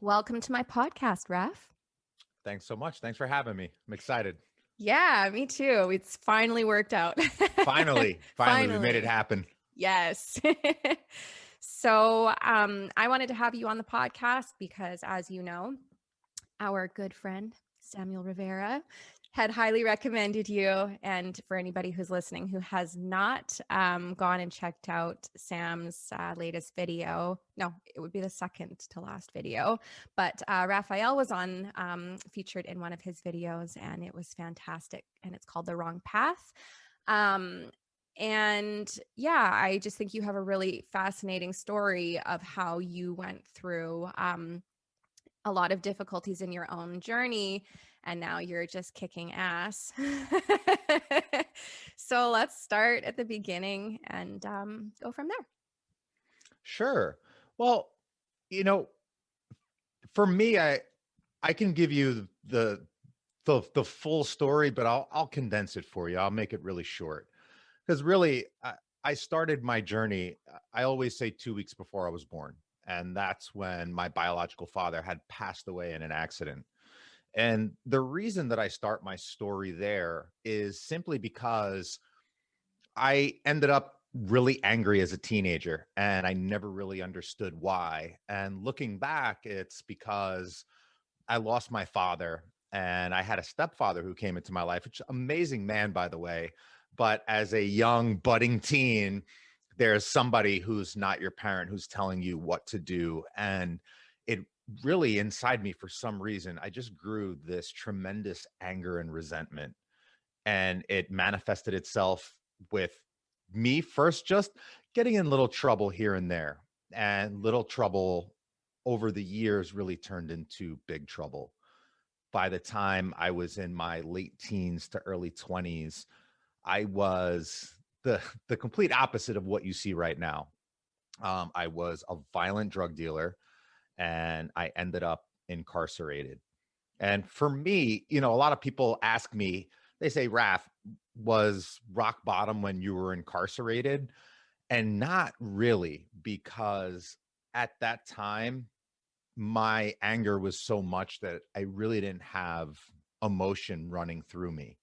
Welcome to my podcast, Raf. Thanks so much. Thanks for having me. I'm excited. Yeah, me too. It's finally worked out. Finally, we made it Finally. happen. Yes. So I wanted to have you on the podcast because, as you know, our good friend Samuel Rivera had highly recommended you. And for anybody who's listening who has not gone and checked out Sam's latest video, no, it would be the second to last video. But Rafael was on featured in one of his videos, and it was fantastic. And it's called The Wrong Path. Um, and yeah, I just think you have a really fascinating story of how you went through a lot of difficulties in your own journey, and now you're just kicking ass. So let's start at the beginning and go from there. Sure. Well, you know, for me, I can give you the full story, but I'll condense it for you. I'll make it really short because really, I started my journey. I always say 2 weeks before I was born, and that's when my biological father had passed away in an accident. And the reason that I start my story there is simply because I ended up really angry as a teenager and I never really understood why. And looking back, it's because I lost my father and I had a stepfather who came into my life, which amazing man, by the way. But as a young budding teen, there's somebody who's not your parent who's telling you what to do. And it really inside me, for some reason, I just grew this tremendous anger and resentment. And it manifested itself with me first just getting in little trouble here and there. And little trouble over the years really turned into big trouble. By the time I was in my late teens to early 20s, I was the complete opposite of what you see right now. I was a violent drug dealer and I ended up incarcerated. And for me, a lot of people ask me, they say, Raf, was rock bottom when you were incarcerated? And not really, because at that time, my anger was so much that I really didn't have emotion running through me.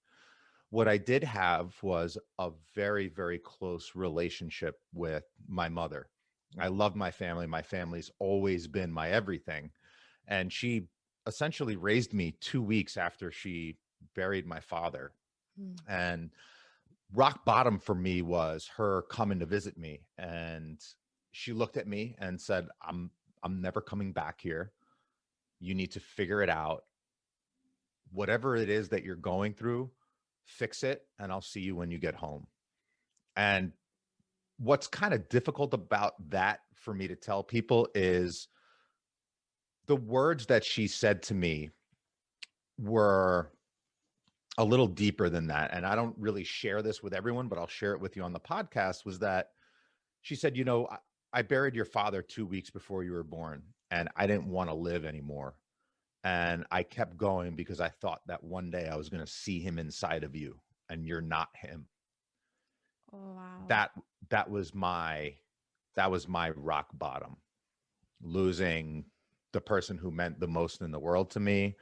What I did have was a very, very close relationship with my mother. I love my family. My family's always been my everything. And she essentially raised me 2 weeks after she buried my father. Mm. And rock bottom for me was her coming to visit me. And she looked at me and said, I'm never coming back here. You need to figure it out. Whatever it is that you're going through, fix it, and I'll see you when you get home. And what's kind of difficult about that for me to tell people is the words that she said to me were a little deeper than that. And I don't really share this with everyone, but I'll share it with you on the podcast. Was that she said, I buried your father 2 weeks before you were born, and I didn't want to live anymore. And I kept going because I thought that one day I was going to see him inside of you, and you're not him. Oh, wow. That that was my that was my rock bottom. Losing the person who meant the most in the world to me.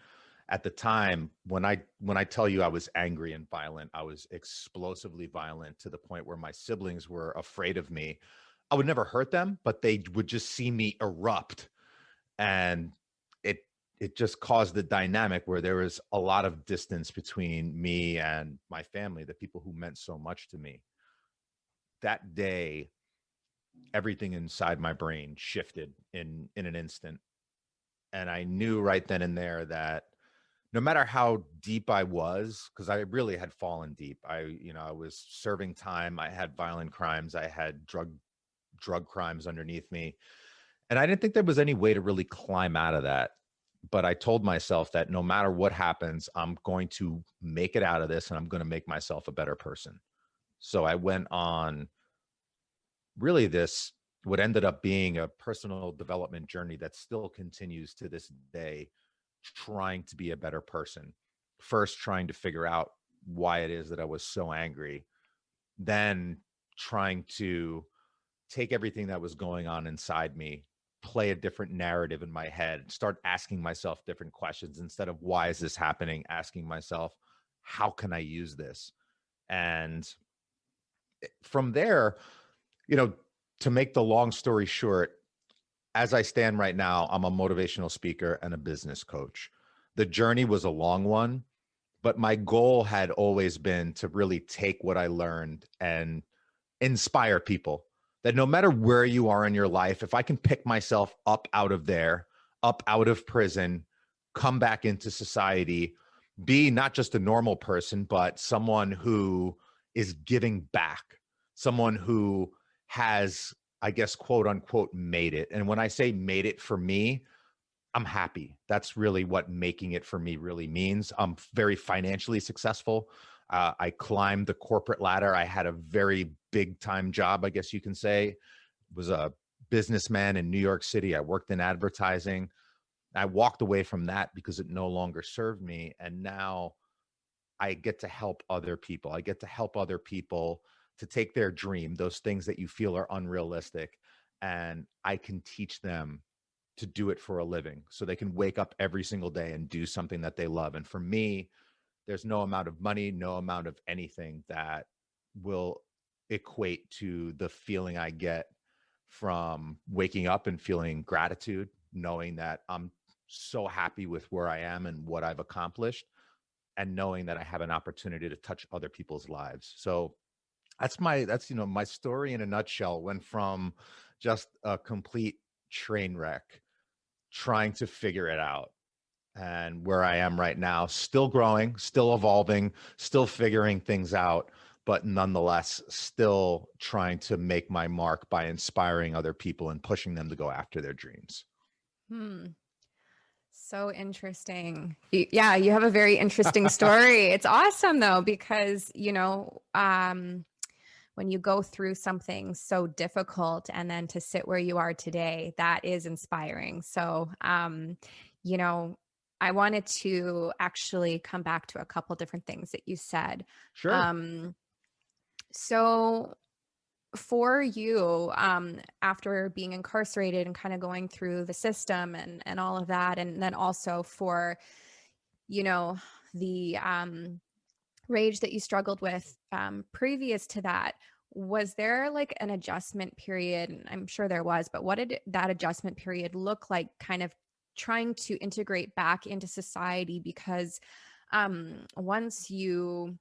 At the time, when I tell you I was angry and violent, I was explosively violent to the point where my siblings were afraid of me. I would never hurt them, but they would just see me erupt. And it it just caused the dynamic where there was a lot of distance between me and my family, the people who meant so much to me. That day, everything inside my brain shifted in an instant. And I knew right then and there that no matter how deep I was, because I really had fallen deep. I was serving time. I had violent crimes. I had drug crimes underneath me. And I didn't think there was any way to really climb out of that. But I told myself that no matter what happens, I'm going to make it out of this and I'm going to make myself a better person. So I went on really this, what ended up being a personal development journey that still continues to this day, trying to be a better person. First, trying to figure out why it is that I was so angry, then trying to take everything that was going on inside me, play a different narrative in my head, start asking myself different questions instead of why is this happening, asking myself, how can I use this? And from there, you know, to make the long story short, as I stand right now, I'm a motivational speaker and a business coach. The journey was a long one, but my goal had always been to really take what I learned and inspire people that no matter where you are in your life, if I can pick myself up out of there, up out of prison, come back into society, be not just a normal person, but someone who is giving back, someone who has, I guess, quote unquote, made it. And when I say made it for me, I'm happy. That's really what making it for me really means. I'm very financially successful. I climbed the corporate ladder. I had a very big time job, I guess you can say. Was a businessman in New York City. I worked in advertising. I walked away from that because it no longer served me. And now I get to help other people. I get to help other people to take their dream, those things that you feel are unrealistic, and I can teach them to do it for a living so they can wake up every single day and do something that they love. And for me, there's no amount of money, no amount of anything that will equate to the feeling I get from waking up and feeling gratitude, knowing that I'm so happy with where I am and what I've accomplished, and knowing that I have an opportunity to touch other people's lives. So that's my story in a nutshell. Went from just a complete train wreck trying to figure it out, and where I am right now, still growing, still evolving, still figuring things out, but nonetheless still trying to make my mark by inspiring other people and pushing them to go after their dreams. Hmm. So interesting. Yeah, you have a very interesting story. It's awesome though, because, when you go through something so difficult and then to sit where you are today, that is inspiring. So, you know, I wanted to actually come back to a couple different things that you said. Sure. Um, so for you, after being incarcerated and kind of going through the system and all of that, and then also for, you know, the rage that you struggled with previous to that, was there like an adjustment period? And I'm sure there was, but what did that adjustment period look like, kind of trying to integrate back into society? Because once you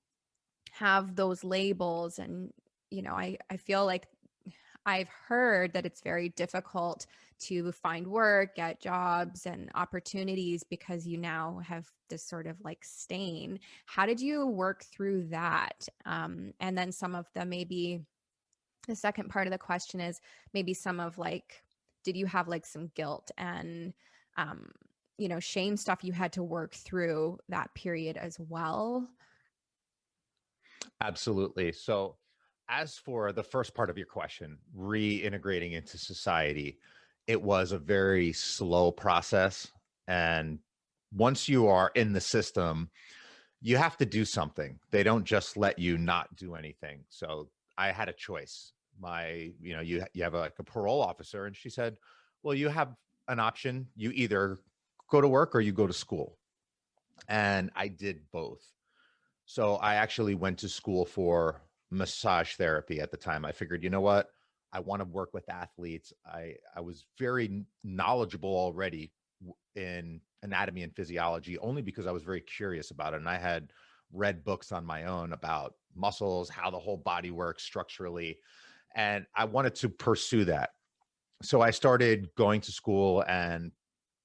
have those labels and, I feel like I've heard that it's very difficult to find work, get jobs and opportunities because you now have this sort of like stain. How did you work through that? And then some of maybe the second part of the question is maybe some of like, did you have like some guilt and, shame stuff you had to work through that period as well? Absolutely. So, as for the first part of your question, reintegrating into society, it was a very slow process. And once you are in the system, you have to do something. They don't just let you not do anything. So I had a choice. You have like a parole officer, and she said, "Well, you have an option. You either go to work or you go to school." And I did both. So I actually went to school for massage therapy at the time. I figured, you know what? I want to work with athletes. I was very knowledgeable already in anatomy and physiology, only because I was very curious about it. And I had read books on my own about muscles, how the whole body works structurally. And I wanted to pursue that. So I started going to school and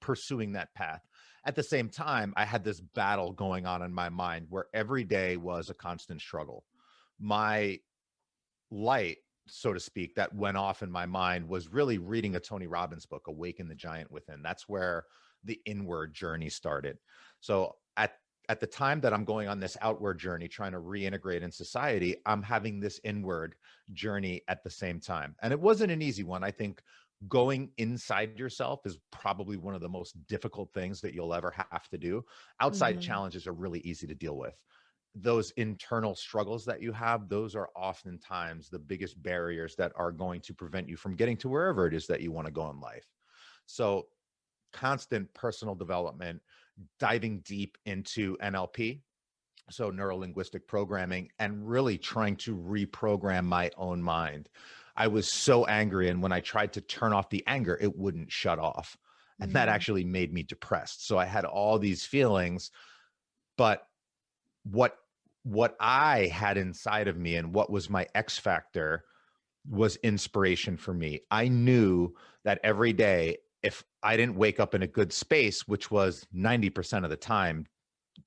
pursuing that path. At the same time, I had this battle going on in my mind where every day was a constant struggle. My light, so to speak, that went off in my mind was really reading a Tony Robbins book, Awaken the Giant Within. That's where the inward journey started. So at the time that I'm going on this outward journey, trying to reintegrate in society, I'm having this inward journey at the same time. And it wasn't an easy one. I think going inside yourself is probably one of the most difficult things that you'll ever have to do. Outside Mm-hmm. challenges are really easy to deal with. Those internal struggles that you have, those are oftentimes the biggest barriers that are going to prevent you from getting to wherever it is that you want to go in life. So constant personal development, diving deep into NLP, so neuro-linguistic programming, and really trying to reprogram my own mind. I was so angry, and when I tried to turn off the anger, it wouldn't shut off. And that Mm. actually made me depressed. So I had all these feelings, but what what I had inside of me and what was my X factor was inspiration for me. I knew that every day, if I didn't wake up in a good space, which was 90% of the time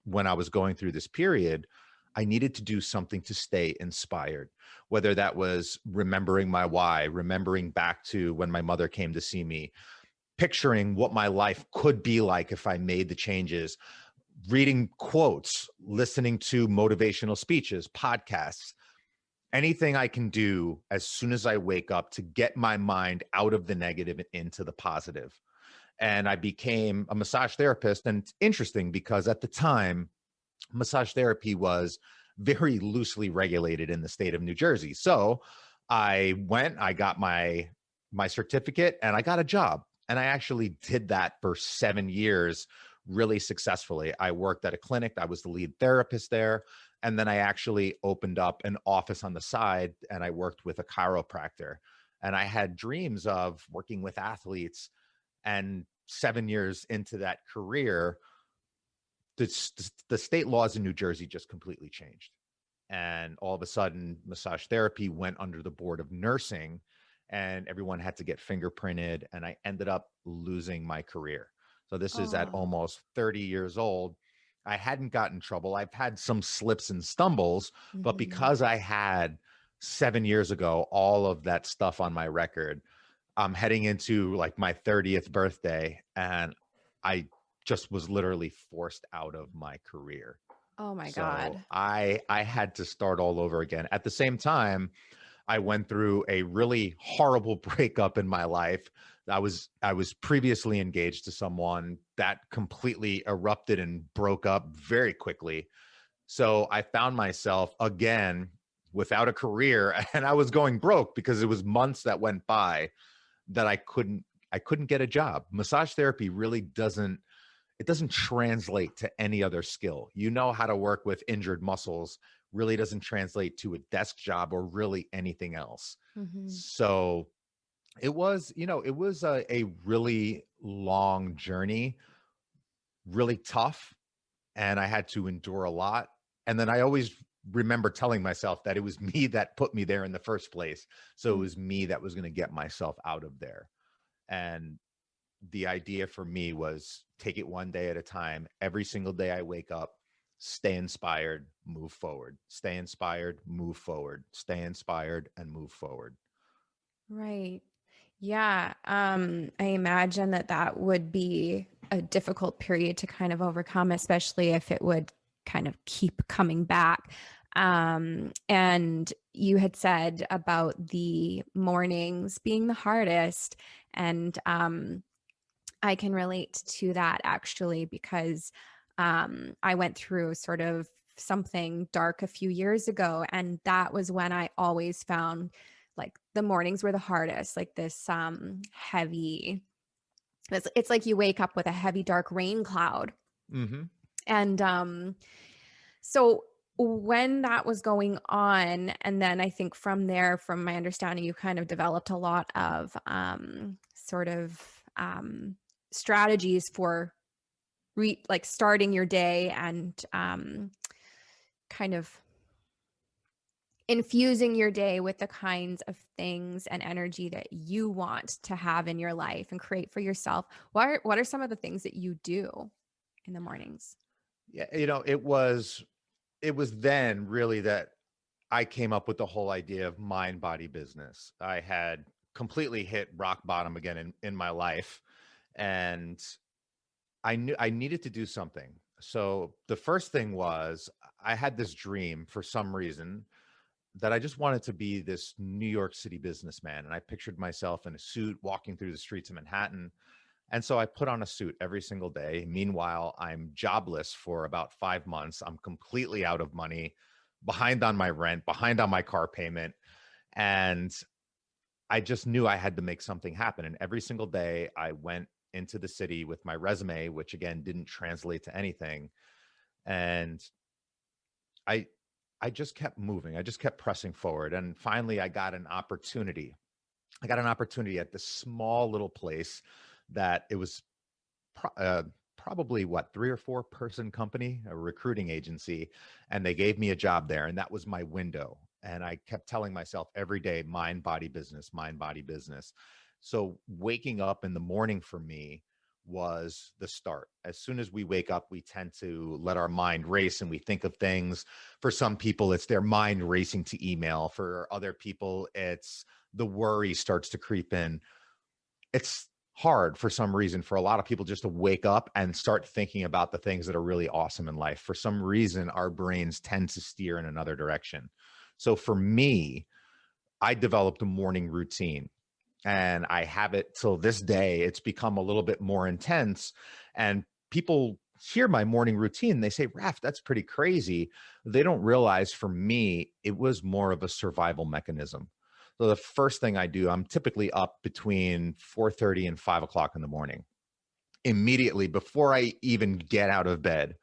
when I was going through this period, I needed to do something to stay inspired, whether that was remembering my why, remembering back to when my mother came to see me, picturing what my life could be like if I made the changes, reading quotes, listening to motivational speeches, podcasts, anything I can do as soon as I wake up to get my mind out of the negative and into the positive. And I became a massage therapist. And it's interesting because at the time, massage therapy was very loosely regulated in the state of New Jersey. So I went, I got my certificate, and I got a job. And I actually did that for 7 years really successfully. I worked at a clinic. I was the lead therapist there. And then I actually opened up an office on the side, and I worked with a chiropractor. And I had dreams of working with athletes. And 7 years into that career, the state laws in New Jersey just completely changed. And all of a sudden, massage therapy went under the board of nursing, and everyone had to get fingerprinted. And I ended up losing my career. So this is at Oh. almost 30 years old. I hadn't gotten in trouble. I've had some slips and stumbles, but Mhm. because I had 7 years ago all of that stuff on my record, I'm heading into like my 30th birthday, and I just was literally forced out of my career. Oh my So God. I had to start all over again. At the same time, I went through a really horrible breakup in my life. I was previously engaged to someone that completely erupted and broke up very quickly. So I found myself again without a career, and I was going broke because it was months that went by that I couldn't get a job. Massage therapy really doesn't translate to any other skill. You know how to work with injured muscles, really doesn't translate to a desk job or really anything else. Mhm. So it was a really long journey, really tough, and I had to endure a lot. And then I always remember telling myself that it was me that put me there in the first place. So it Mm. was me that was going to get myself out of there. And the idea for me was take it one day at a time. Every single day I wake up, stay inspired, move forward, stay inspired, move forward, stay inspired, and move forward. Right. Yeah. I imagine that that would be a difficult period to kind of overcome, especially if it would kind of keep coming back. And you had said about the mornings being the hardest. And I can relate to that actually because I went through sort of something dark a few years ago. And that was when I always found like the mornings were the hardest, like this heavy, it's like you wake up with a heavy, dark rain cloud. Mm-hmm. And so when that was going on, and then I think from there, from my understanding, you kind of developed a lot of sort of strategies for like starting your day and kind of infusing your day with the kinds of things and energy that you want to have in your life and create for yourself. What are some of the things that you do in the mornings? Yeah, it was then really that I came up with the whole idea of mind body business. I had completely hit rock bottom again in my life, and I knew I needed to do something. So the first thing was I had this dream for some reason that I just wanted to be this New York City businessman. And I pictured myself in a suit walking through the streets of Manhattan. And so I put on a suit every single day. Meanwhile, I'm jobless for about 5 months. I'm completely out of money, behind on my rent, behind on my car payment. And I just knew I had to make something happen. And every single day I went into the city with my resume, which again didn't translate to anything. And I I just kept moving. I just kept pressing forward. And finally I got an opportunity. I got an opportunity at this small little place that it was probably what, 3 or 4 person company, a recruiting agency, and they gave me a job there, and that was my window. And I kept telling myself every day, mind, body, business, mind, body, business. So waking up in the morning for me was the start. As soon as we wake up, we tend to let our mind race and we think of things. For some people, it's their mind racing to email. For other people, it's the worry starts to creep in. It's hard for some reason for a lot of people just to wake up and start thinking about the things that are really awesome in life. For some reason, our brains tend to steer in another direction. So for me, I developed a morning routine and I have it till this day. It's become a little bit more intense, and people hear my morning routine. They say, Raf, that's pretty crazy. They don't realize for me, it was more of a survival mechanism. So the first thing I do, I'm typically up between 4:30 and 5 o'clock in the morning. Immediately before I even get out of bed,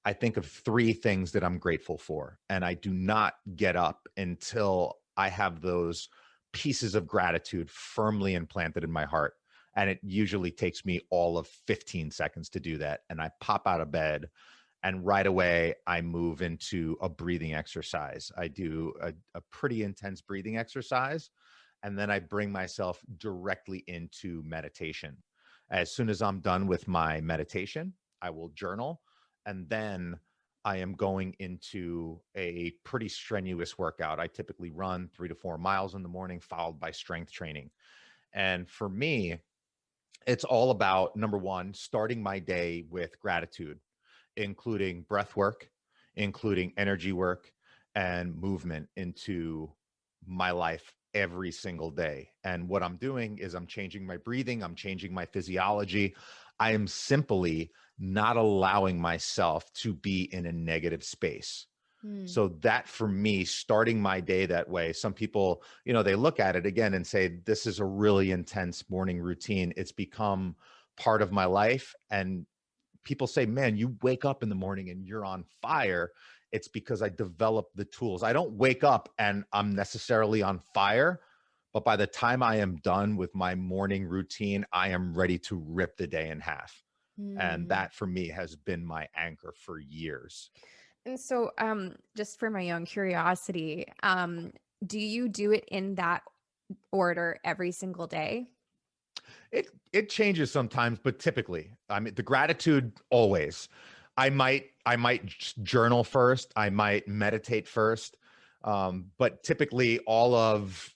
I think of 3 things that I'm grateful for. And I do not get up until I have those pieces of gratitude firmly implanted in my heart. And it usually takes me all of 15 seconds to do that. And I pop out of bed and right away I move into a breathing exercise. I do a pretty intense breathing exercise. And then I bring myself directly into meditation. As soon as I'm done with my meditation, I will journal, and then I am going into a pretty strenuous workout. I typically run 3 to 4 miles in the morning, followed by strength training. And for me, it's all about, number one, starting my day with gratitude, including breath work, including energy work, and movement into my life every single day. And what I'm doing is I'm changing my breathing, I'm changing my physiology. I am simply not allowing myself to be in a negative space. Hmm. So that for me, starting my day that way, some people, they look at it again and say, this is a really intense morning routine. It's become part of my life. And people say, man, you wake up in the morning and you're on fire. It's because I developed the tools. I don't wake up and I'm necessarily on fire, but by the time I am done with my morning routine, I am ready to rip the day in half. And Hmm. that for me has been my anchor for years. And so, just for my own curiosity, do you do it in that order every single day? It changes sometimes, but typically, I mean, the gratitude always. I might journal first. I might meditate first, but typically, all of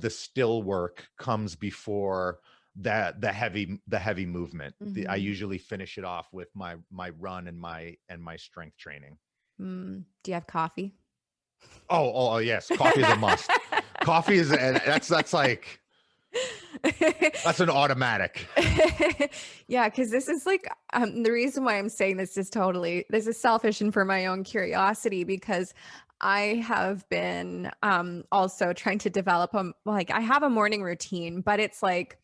the still work comes before the heavy movement. I Hmm. usually finish it off with my run and my strength training. Mm. Do you have coffee? Oh, yes, coffee is a must. Coffee is, and that's like that's an automatic. Yeah, because this is like the reason why I'm saying this is selfish and for my own curiosity because I have been also trying to develop like I have a morning routine, but it's like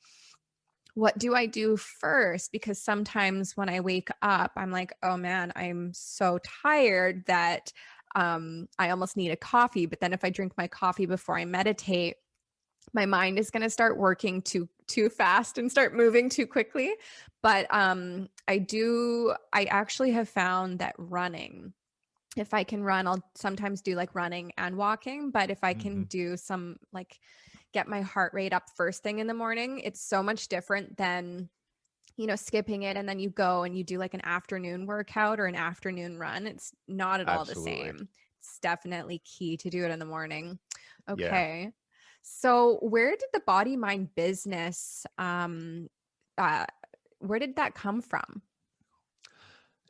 what do I do first? Because sometimes when I wake up, I'm like, oh man, I'm so tired that I almost need a coffee. But then if I drink my coffee before I meditate, my mind is going to start working too fast and start moving too quickly. But I actually have found that running, if I can run, I'll sometimes do like running and walking, but if I can Hmm. do some like get my heart rate up first thing in the morning, it's so much different than skipping it and then you go and you do like an afternoon workout or an afternoon run. It's not at all the Absolutely. same. It's definitely key to do it in the morning. Yeah. Okay. So where did the body mind business uh where did that come from?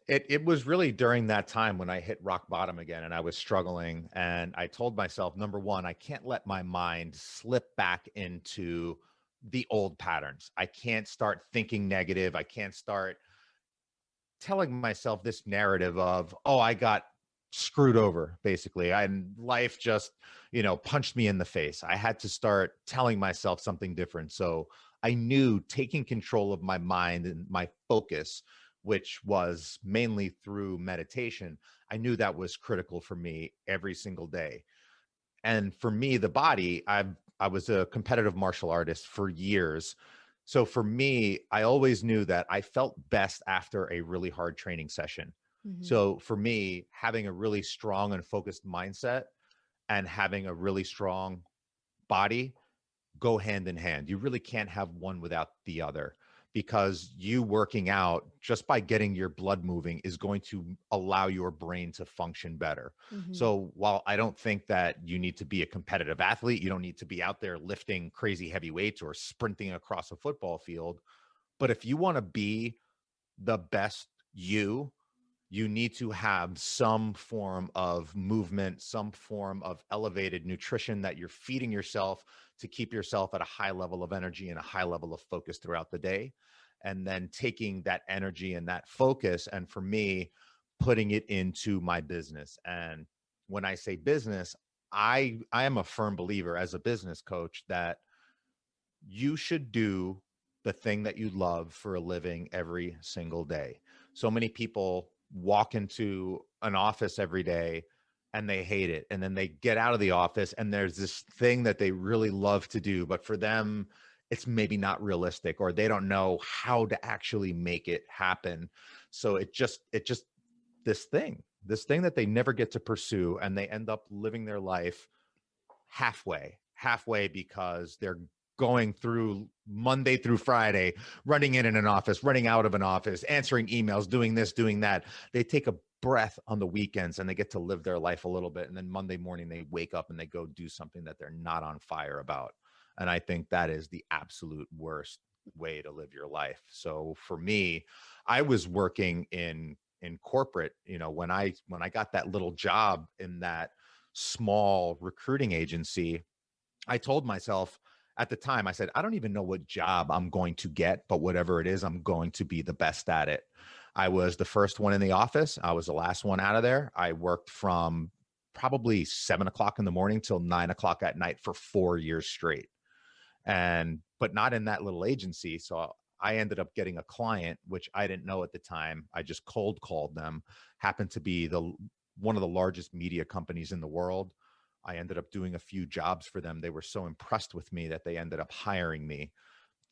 It was really during that time when I hit rock bottom again and I was struggling. And I told myself, number one, I can't let my mind slip back into the old patterns. I can't start thinking negative. I can't start telling myself this narrative of, oh, I got screwed over basically. And life just, punched me in the face. I had to start telling myself something different. So I knew taking control of my mind and my focus, which was mainly through meditation, I knew that was critical for me every single day. And for me, the body, I was a competitive martial artist for years. So for me, I always knew that I felt best after a really hard training session. Hmm. So for me, having a really strong and focused mindset and having a really strong body go hand in hand. You really can't have one without the other, because you working out just by getting your blood moving is going to allow your brain to function better. Hmm. So while I don't think that you need to be a competitive athlete, you don't need to be out there lifting crazy heavy weights or sprinting across a football field, but if you want to be the best you, you need to have some form of movement, some form of elevated nutrition that you're feeding yourself to keep yourself at a high level of energy and a high level of focus throughout the day. And then taking that energy and that focus, and for me, putting it into my business. And when I say business, I am a firm believer as a business coach that you should do the thing that you love for a living every single day. So many people walk into an office every day and they hate it. And then they get out of the office and there's this thing that they really love to do, but for them, it's maybe not realistic, or they don't know how to actually make it happen. So this thing that they never get to pursue, and they end up living their life halfway because they're going through Monday through Friday, running in an office, running out of an office, answering emails, doing this, doing that. They take a breath on the weekends and they get to live their life a little bit. And then Monday morning, they wake up and they go do something that they're not on fire about. And I think that is the absolute worst way to live your life. So for me, I was working in corporate, when I got that little job in that small recruiting agency, I told myself at the time, I said, I don't even know what job I'm going to get, but whatever it is, I'm going to be the best at it. I was the first one in the office. I was the last one out of there. I worked from probably 7 o'clock in the morning till 9 o'clock at night for 4 years straight. But not in that little agency. So I ended up getting a client, which I didn't know at the time. I just cold called them, happened to be one of the largest media companies in the world. I ended up doing a few jobs for them. They were so impressed with me that they ended up hiring me.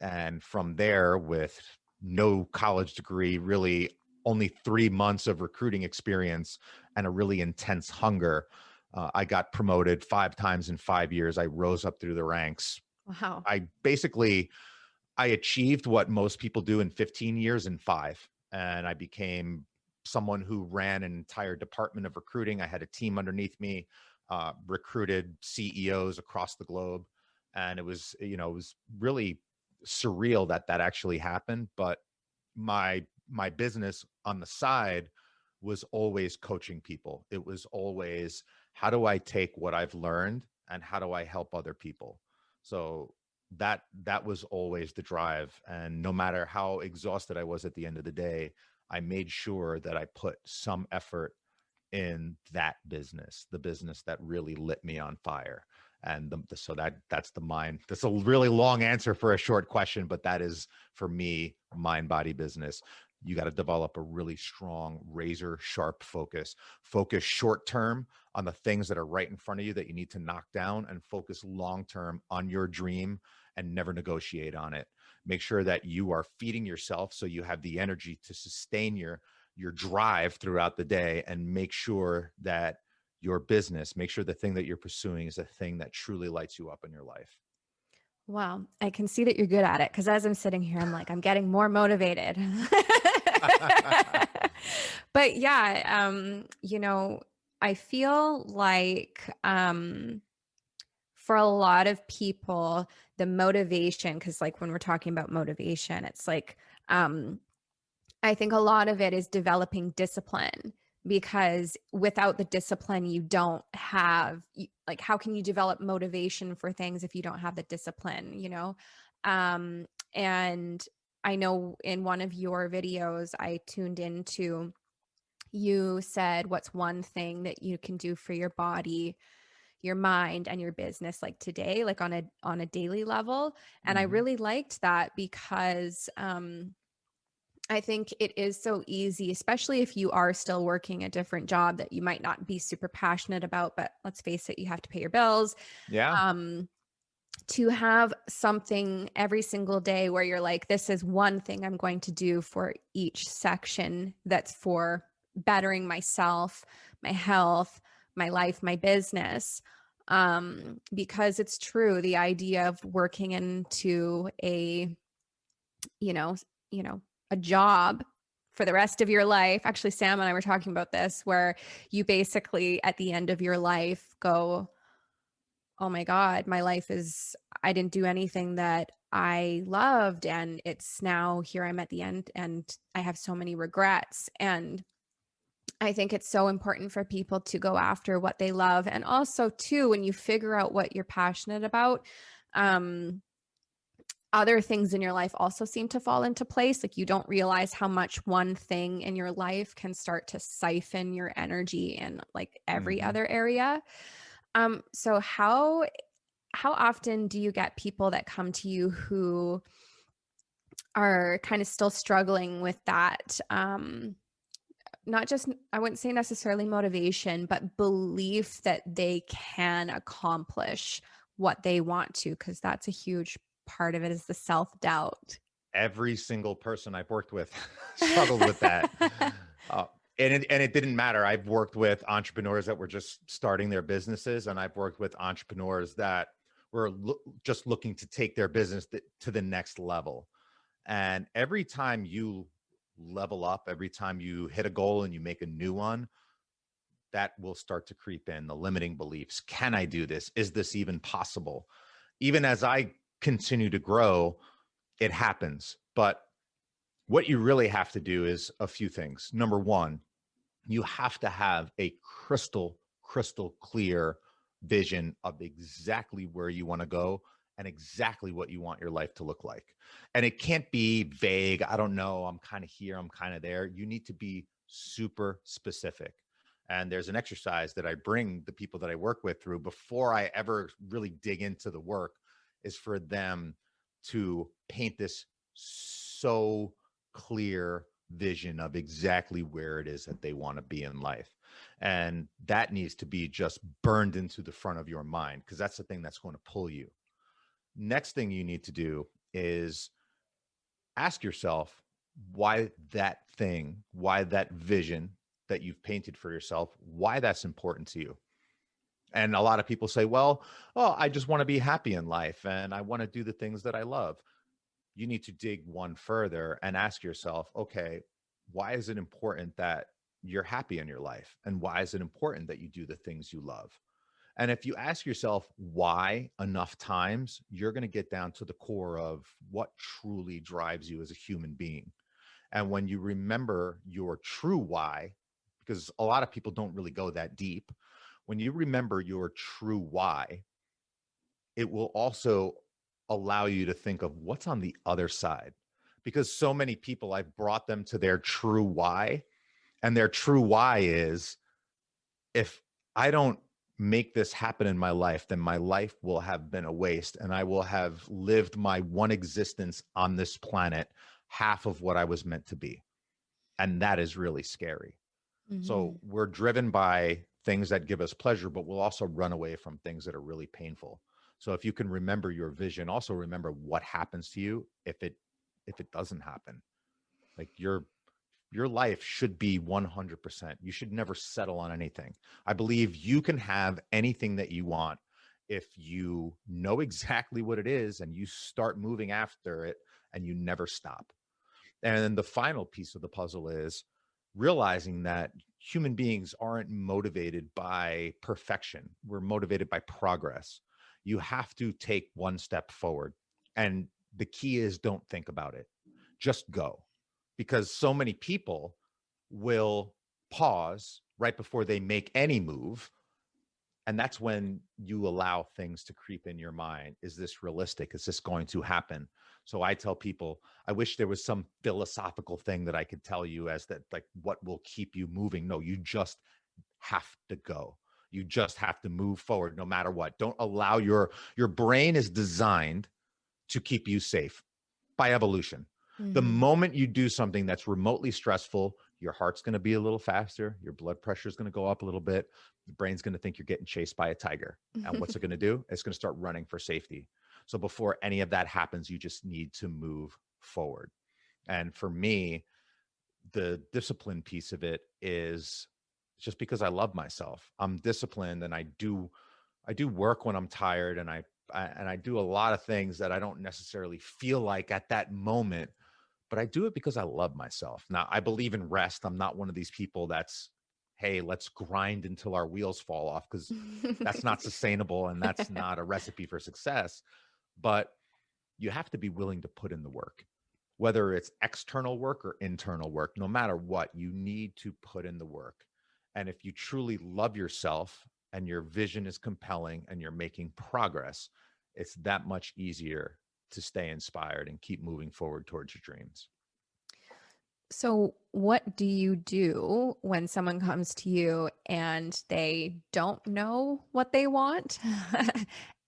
And from there, with no college degree, really only 3 months of recruiting experience and a really intense hunger, I got promoted 5 times in 5 years. I rose up through the ranks. Wow. I achieved what most people do in 15 years in 5. And I became someone who ran an entire department of recruiting. I had a team underneath me, recruited CEOs across the globe. And it was really surreal that that actually happened. But my business on the side was always coaching people. It was always, how do I take what I've learned and how do I help other people? So that was always the drive. And no matter how exhausted I was at the end of the day, I made sure that I put some effort in that business, the business that really lit me on fire. And so that's the mind. That's a really long answer for a short question, but that is for me, mind body business. You got to develop a really strong razor sharp focus short term on the things that are right in front of you that you need to knock down, and focus long term on your dream and never negotiate on it. Make sure that you are feeding yourself so you have the energy to sustain your drive throughout the day, and make sure that make sure the thing that you're pursuing is a thing that truly lights you up in your life. Wow. I can see that you're good at it, because as I'm sitting here, I'm like, I'm getting more motivated. But yeah, I feel like for a lot of people, the motivation, because like when we're talking about motivation, it's like um, I think a lot of it is developing discipline, because without the discipline, you don't have, like, how can you develop motivation for things if you don't have the discipline, And I know in one of your videos, I tuned into You said, what's one thing that you can do for your body, your mind, and your business, like today, like on a daily level? And I Mhm. really liked that because I think it is so easy, especially if you are still working a different job that you might not be super passionate about, but let's face it, you have to pay your bills. Yeah. Um, to have something every single day where you're like, this is one thing I'm going to do for each section that's for bettering myself, my health, my life, my business. Because it's true, the idea of working into a, you know, you know, a job for the rest of your life. Actually, Sam and I were talking about this, where you basically at the end of your life go, oh my God, my life is, I didn't do anything that I loved. And it's now here I'm at the end and I have so many regrets. And I think it's so important for people to go after what they love. And also, too, when you figure out what you're passionate about, um, other things in your life also seem to fall into place. Like you don't realize how much one thing in your life can start to siphon your energy in like every Mhm. other area. So how often do you get people that come to you who are kind of still struggling with that? Not just, I wouldn't say necessarily motivation, but belief that they can accomplish what they want to, because that's a huge part of it is the self-doubt. Every single person I've worked with struggled with that. Uh, and it didn't matter. I've worked with entrepreneurs that were just starting their businesses, and I've worked with entrepreneurs that were just looking to take their business to the next level. And every time you level up, every time you hit a goal and you make a new one, that will start to creep in the limiting beliefs. Can I do this? Is this even possible? Even as I continue to grow, it happens. But what you really have to do is a few things. Number one, you have to have a crystal clear vision of exactly where you want to go and exactly what you want your life to look like. And it can't be vague. I don't know. I'm kind of here. I'm kind of there. You need to be super specific. And there's an exercise that I bring the people that I work with through before I ever really dig into the work, is for them to paint this so clear vision of exactly where it is that they want to be in life. And that needs to be just burned into the front of your mind, because that's the thing that's going to pull you. Next thing you need to do is ask yourself why that thing, why that vision that you've painted for yourself, why that's important to you. And a lot of people say, well, oh, I just want to be happy in life and I want to do the things that I love. You need to dig one further and ask yourself, okay, why is it important that you're happy in your life? And why is it important that you do the things you love? And if you ask yourself why enough times, you're going to get down to the core of what truly drives you as a human being. And when you remember your true why, because a lot of people don't really go that deep, when you remember your true why, it will also allow you to think of what's on the other side. Because so many people, I've brought them to their true why, and their true why is, if I don't make this happen in my life, then my life will have been a waste and I will have lived my one existence on this planet half of what I was meant to be. And that is really scary. So Mhm. we're driven by things that give us pleasure, but we'll also run away from things that are really painful. So if you can remember your vision, also remember what happens to you if it doesn't happen. Like your life should be 100%. You should never settle on anything. I believe you can have anything that you want if you know exactly what it is and you start moving after it and you never stop. And then the final piece of the puzzle is realizing that human beings aren't motivated by perfection. We're motivated by progress. You have to take one step forward. And the key is, don't think about it, just go. Because so many people will pause right before they make any move. And that's when you allow things to creep in your mind. Is this realistic? Is this going to happen? So I tell people, I wish there was some philosophical thing that I could tell you as that, like, what will keep you moving. No, you just have to go. You just have to move forward no matter what. Don't allow your brain is designed to keep you safe by evolution. The Mm-hmm. moment you do something that's remotely stressful, your heart's going to be a little faster, your blood pressure is going to go up a little bit, the brain's going to think you're getting chased by a tiger. And what's it going to do? It's going to start running for safety. So before any of that happens, you just need to move forward. And for me, the discipline piece of it is just because I love myself. I'm disciplined and I do work when I'm tired, and I do a lot of things that I don't necessarily feel like at that moment, but I do it because I love myself. Now, I believe in rest. I'm not one of these people that's, hey, let's grind until our wheels fall off, because that's not sustainable and that's not a recipe for success. But you have to be willing to put in the work, whether it's external work or internal work. No matter what, you need to put in the work. And if you truly love yourself and your vision is compelling and you're making progress, it's that much easier to stay inspired and keep moving forward towards your dreams. So, what do you do when someone comes to you and they don't know what they want?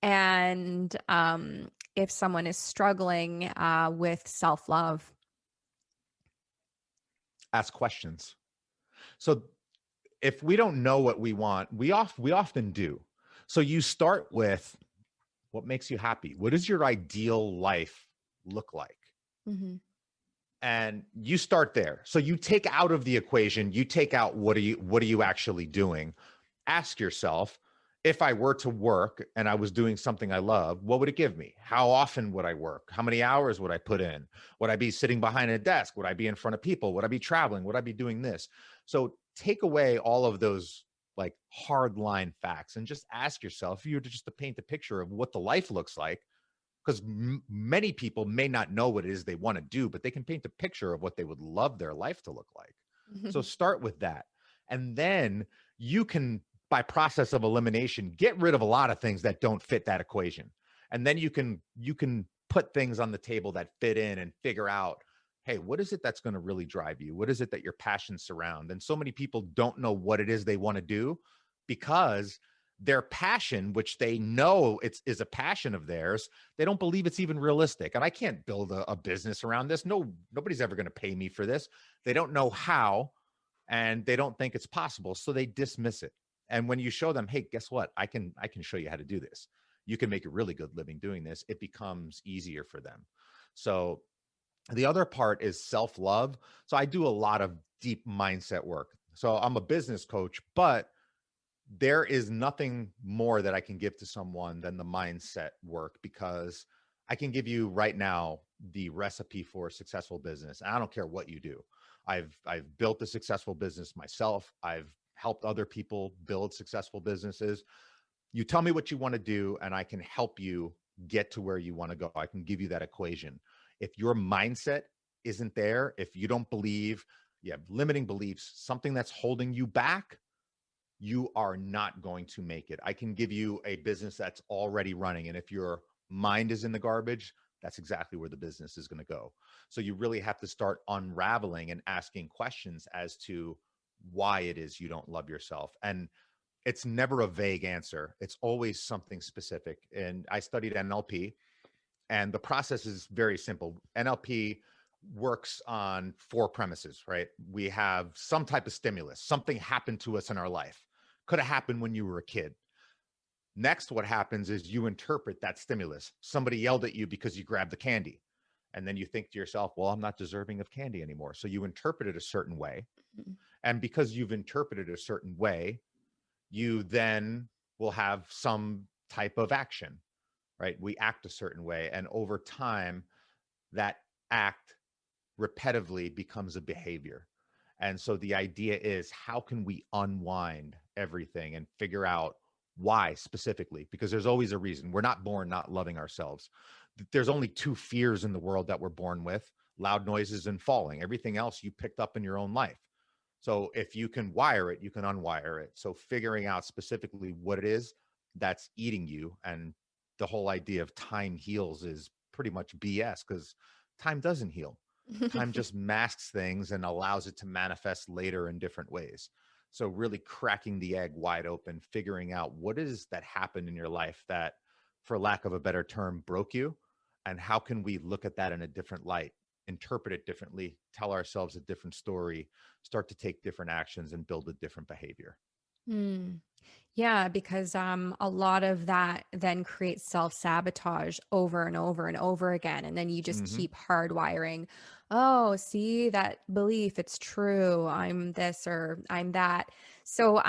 And if someone is struggling with self love? Ask questions. So if we don't know what we want, we often do. So you start with, what makes you happy? What does your ideal life look like? Mm-hmm. And you start there. So you take out of the equation, you take out, what are you actually doing? Ask yourself, if I were to work and I was doing something I love, what would it give me? How often would I work? How many hours would I put in? Would I be sitting behind a desk? Would I be in front of people? Would I be traveling? Would I be doing this? So take away all of those like hard line facts and just ask yourself, if you were to just to paint a picture of what the life looks like, because many people may not know what it is they want to do, but they can paint a picture of what they would love their life to look like. So start with that. And then you can, by process of elimination, get rid of a lot of things that don't fit that equation. And then you can put things on the table that fit in and figure out, hey, what is it that's going to really drive you? What is it that your passions surround? And so many people don't know what it is they want to do, because their passion, which they know is a passion of theirs, they don't believe it's even realistic. And I can't build a business around this. Nobody's ever going to pay me for this. They don't know how, and they don't think it's possible, so they dismiss it. And when you show them, hey, guess what? I can show you how to do this. You can make a really good living doing this. It becomes easier for them. So the other part is self-love. So I do a lot of deep mindset work. So I'm a business coach, but there is nothing more that I can give to someone than the mindset work, because I can give you right now the recipe for a successful business. And I don't care what you do. I've built a successful business myself. I've helped other people build successful businesses. You tell me what you want to do and I can help you get to where you want to go. I can give you that equation. If your mindset isn't there, if you don't believe, you have limiting beliefs, something that's holding you back, you are not going to make it. I can give you a business that's already running. And if your mind is in the garbage, that's exactly where the business is going to go. So you really have to start unraveling and asking questions as to why it is you don't love yourself. And it's never a vague answer. It's always something specific. And I studied NLP, and the process is very simple. NLP works on four premises, right? We have some type of stimulus, something happened to us in our life. Could have happened when you were a kid. Next, what happens is you interpret that stimulus. Somebody yelled at you because you grabbed the candy. And then you think to yourself, well, I'm not deserving of candy anymore. So you interpret it a certain way. And because you've interpreted it a certain way, you then will have some type of action, right? We act a certain way. And over time, that act repetitively becomes a behavior. And so the idea is, how can we unwind everything and figure out why specifically? Because there's always a reason. We're not born not loving ourselves. There's only two fears in the world that we're born with: loud noises and falling. Everything else you picked up in your own life. So if you can wire it, you can unwire it. So figuring out specifically what it is that's eating you, and the whole idea of time heals is pretty much BS, because time doesn't heal. Time just masks things and allows it to manifest later in different ways. So really cracking the egg wide open, figuring out what is that happened in your life that, for lack of a better term, broke you, and how can we look at that in a different light, interpret it differently, tell ourselves a different story, start to take different actions and build a different behavior. Hmm. Yeah, because a lot of that then creates self-sabotage over and over and over again. And then you just Hmm. keep hardwiring, oh, see that belief, it's true. I'm this or I'm that. So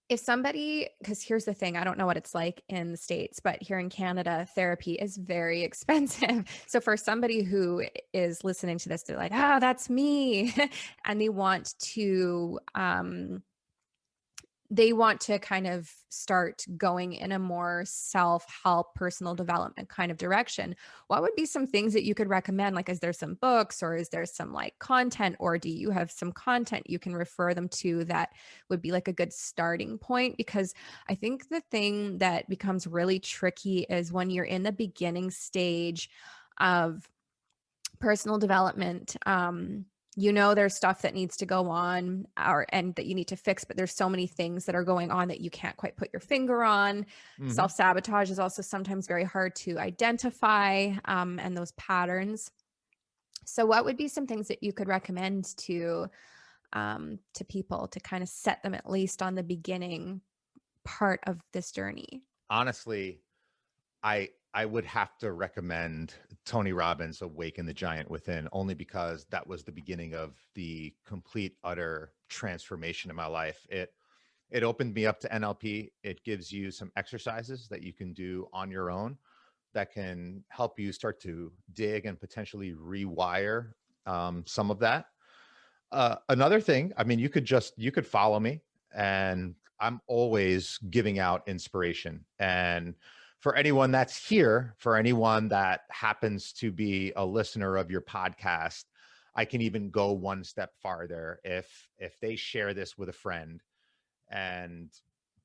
if somebody, because here's the thing, I don't know what it's like in the States, but here in Canada, therapy is very expensive. So for somebody who is listening to this, they're like, oh, that's me. And they want to kind of start going in a more self-help, personal development kind of direction. What would be some things that you could recommend? Like, is there some books or is there some like content, or do you have some content you can refer them to that would be like a good starting point? Because I think the thing that becomes really tricky is when you're in the beginning stage of personal development. There's stuff that needs to go on and that you need to fix, but there's so many things that are going on that you can't quite put your finger on. Hmm. Self-sabotage is also sometimes very hard to identify, and those patterns. So what would be some things that you could recommend to people to kind of set them at least on the beginning part of this journey? Honestly, I would have to recommend Tony Robbins' Awaken the Giant Within, only because that was the beginning of the complete utter transformation in my life. It opened me up to NLP. It gives you some exercises that you can do on your own that can help you start to dig and potentially rewire some of that. Another thing, I mean, you could follow me, and I'm always giving out inspiration. And for anyone that's here, for anyone that happens to be a listener of your podcast, I can even go one step farther. If they share this with a friend and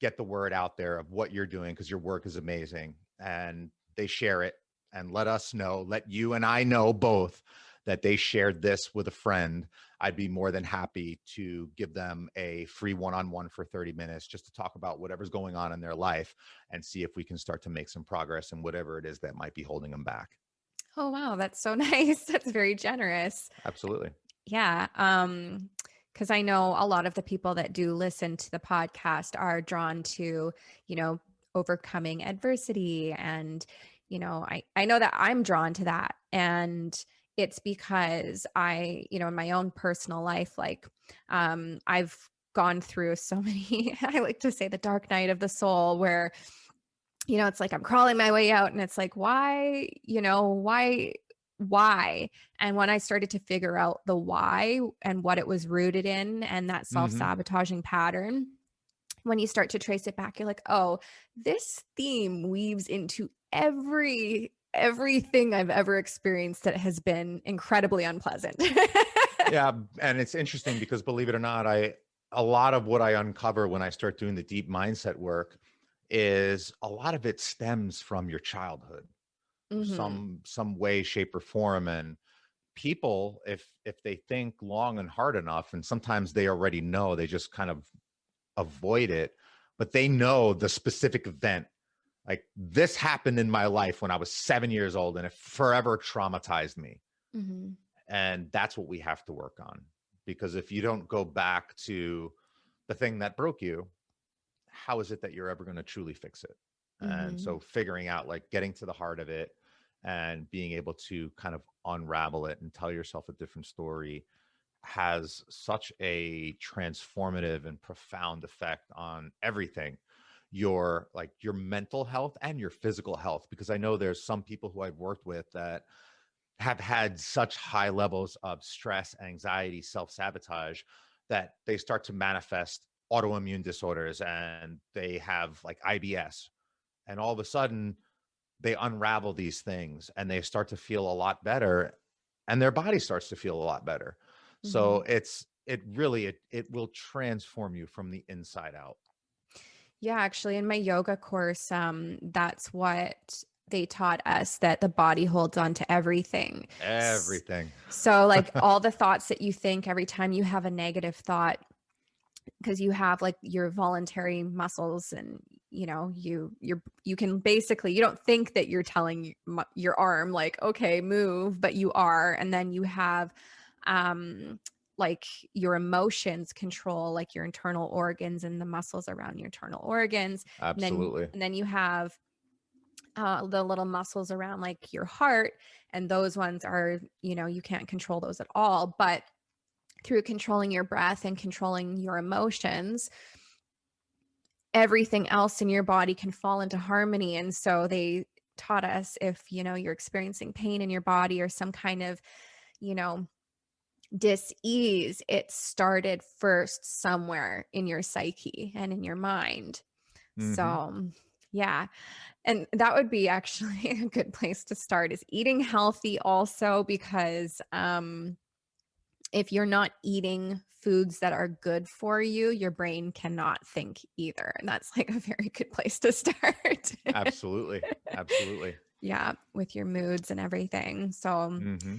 get the word out there of what you're doing, because your work is amazing, and they share it and let us know, let you and I know both that they shared this with a friend, I'd be more than happy to give them a free one-on-one for 30 minutes just to talk about whatever's going on in their life and see if we can start to make some progress in whatever it is that might be holding them back. Oh, wow. That's so nice. That's very generous. Absolutely. Yeah. Because I know a lot of the people that do listen to the podcast are drawn to, overcoming adversity. And, I know that I'm drawn to that. And it's because in my own personal life, like, I've gone through so many, I like to say the dark night of the soul, where it's like I'm crawling my way out, and it's like, why? And when I started to figure out the why and what it was rooted in, and that Hmm. self-sabotaging pattern, when you start to trace it back, you're like, oh, this theme weaves into everything I've ever experienced that has been incredibly unpleasant. Yeah, and it's interesting because, believe it or not, a lot of what I uncover when I start doing the deep mindset work is a lot of it stems from your childhood, Hmm. some way, shape, or form. And people, if they think long and hard enough, and sometimes they already know, they just kind of avoid it, but they know the specific event. Like, this happened in my life when I was 7 years old, and it forever traumatized me. Hmm. And that's what we have to work on. Because if you don't go back to the thing that broke you, how is it that you're ever going to truly fix it? And Hmm. so figuring out, like, getting to the heart of it and being able to kind of unravel it and tell yourself a different story has such a transformative and profound effect on everything, your mental health and your physical health. Because I know there's some people who I've worked with that have had such high levels of stress, anxiety, self-sabotage, that they start to manifest autoimmune disorders, and they have like IBS, and all of a sudden they unravel these things and they start to feel a lot better, and their body starts to feel a lot better. So Hmm. it will transform you from the inside out. Yeah, actually, in my yoga course, that's what they taught us that the body holds on to everything. Everything. So like all the thoughts that you think every time you have a negative thought, because you have like your voluntary muscles, and you can basically, you don't think that you're telling your arm like, okay, move, but you are. And then you have like your emotions control like your internal organs and the muscles around your internal organs. Absolutely. And then you have the little muscles around like your heart, and those ones are, you can't control those at all. But through controlling your breath and controlling your emotions, everything else in your body can fall into harmony. And so they taught us, if you're experiencing pain in your body or some kind of, you know, dis-ease, it started first somewhere in your psyche and in your mind. Mm-hmm. So yeah. And that would be actually a good place to start, is eating healthy also, because if you're not eating foods that are good for you, your brain cannot think either. And that's like a very good place to start. Absolutely. Absolutely. Yeah, with your moods and everything. So, Mm-hmm.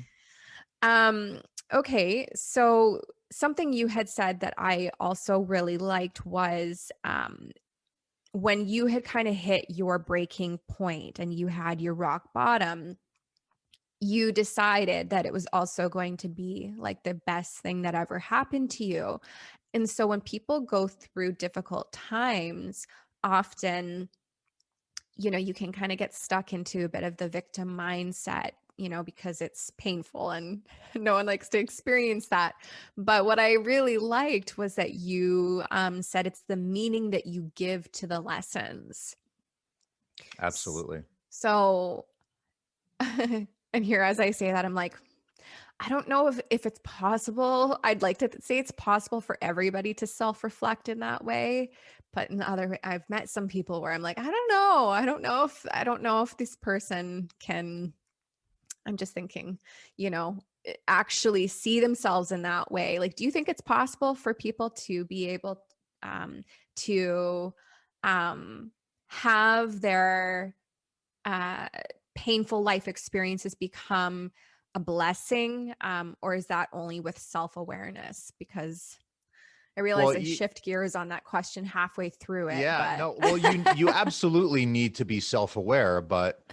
um, okay. So something you had said that I also really liked was when you had kind of hit your breaking point and you had your rock bottom, you decided that it was also going to be like the best thing that ever happened to you. And so when people go through difficult times, often, you can kind of get stuck into a bit of the victim mindset, because it's painful and no one likes to experience that. But what I really liked was that you said it's the meaning that you give to the lessons. Absolutely. So, and here, as I say that, I'm like, I don't know if it's possible. I'd like to say it's possible for everybody to self-reflect in that way. But in the other, I've met some people where I'm like, I don't know. I don't know if this person can, I'm just thinking, actually see themselves in that way. Like, do you think it's possible for people to be able to have their uh, painful life experiences become a blessing, or is that only with self-awareness? Because I realized Well, I shift gears on that question halfway through it, yeah, but no, well, you absolutely need to be self-aware, but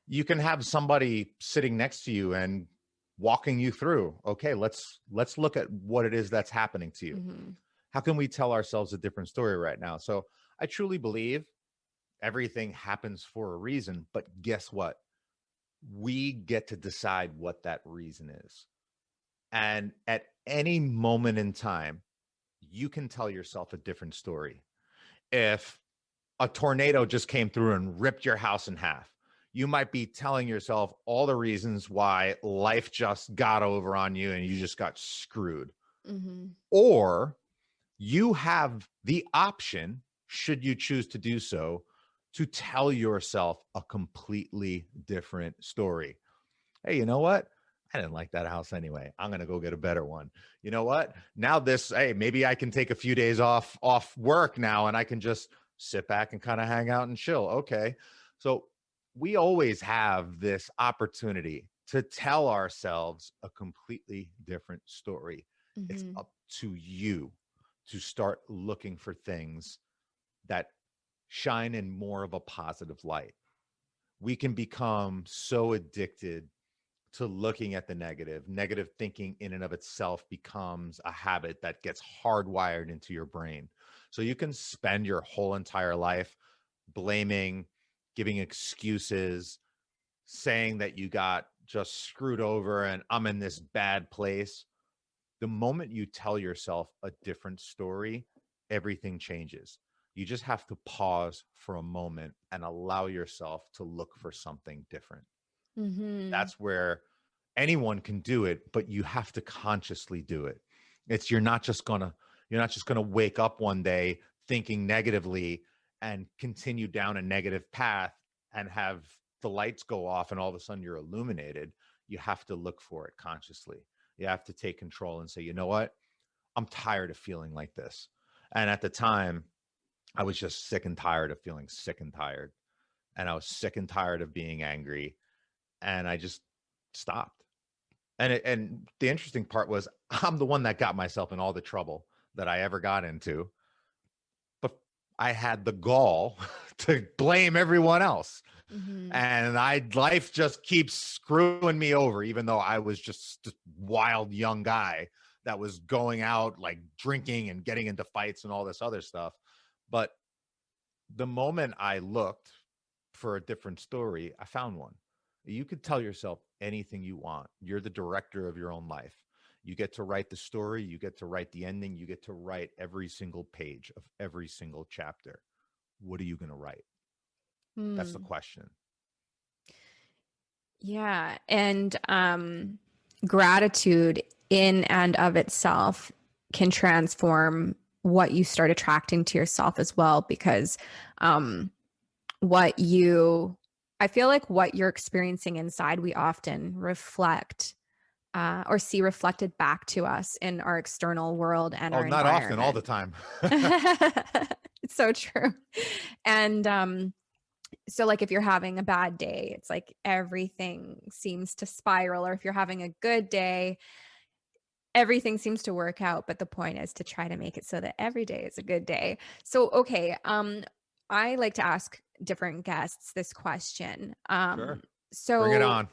you can have somebody sitting next to you and walking you through, okay, let's look at what it is that's happening to you. Mhm. How can we tell ourselves a different story right now? So I truly believe everything happens for a reason, but guess what? We get to decide what that reason is. And at any moment in time, you can tell yourself a different story. If a tornado just came through and ripped your house in half, you might be telling yourself all the reasons why life just got over on you and you just got screwed. Mhm. Or you have the option, should you choose to do so, to tell yourself a completely different story. Hey, you know what? I didn't like that house anyway. I'm going to go get a better one. You know what? Now hey, maybe I can take a few days off work now and I can just sit back and kind of hang out and chill. Okay. So we always have this opportunity to tell ourselves a completely different story. It's Mhm. up to you to start looking for things that shine in more of a positive light. We can become so addicted to looking at the negative. Negative thinking in and of itself becomes a habit that gets hardwired into your brain. So you can spend your whole entire life blaming, giving excuses, saying that you got just screwed over and I'm in this bad place. The moment you tell yourself a different story, everything changes. You just have to pause for a moment and allow yourself to look for something different. Mhm. That's where anyone can do it, but you have to consciously do it. It's you're not just gonna wake up one day thinking negatively and continue down a negative path and have the lights go off and all of a sudden you're illuminated. You have to look for it consciously. You have to take control and say, you know what? I'm tired of feeling like this. And at the time, I was just sick and tired of feeling sick and tired. and I was sick and tired of being angry, and I just stopped. And the interesting part was I'm the one that got myself in all the trouble that I ever got into, but I had the gall to blame everyone else. Mm-hmm. And life just keeps screwing me over, even though I was just a wild young guy that was going out like drinking and getting into fights and all this other stuff. But the moment I looked for a different story, I found one. You could tell yourself anything you want. You're the director of your own life. You get to write the story, you get to write the ending, you get to write every single page of every single chapter. What are you going to write? That's the Hmm. question. Yeah. And gratitude in and of itself can transform what you start attracting to yourself as well, because um, what you, I feel like what you're experiencing inside, we often reflect or see reflected back to us in our external world and Oh, our not often, all the environment. time. It's so true. And so like if you're having a bad day, it's like everything seems to spiral, or if you're having a good day, everything seems to work out, but the point is to try to make it so that every day is a good day. So okay, I like to ask different guests this question. Sure. Bring it So on.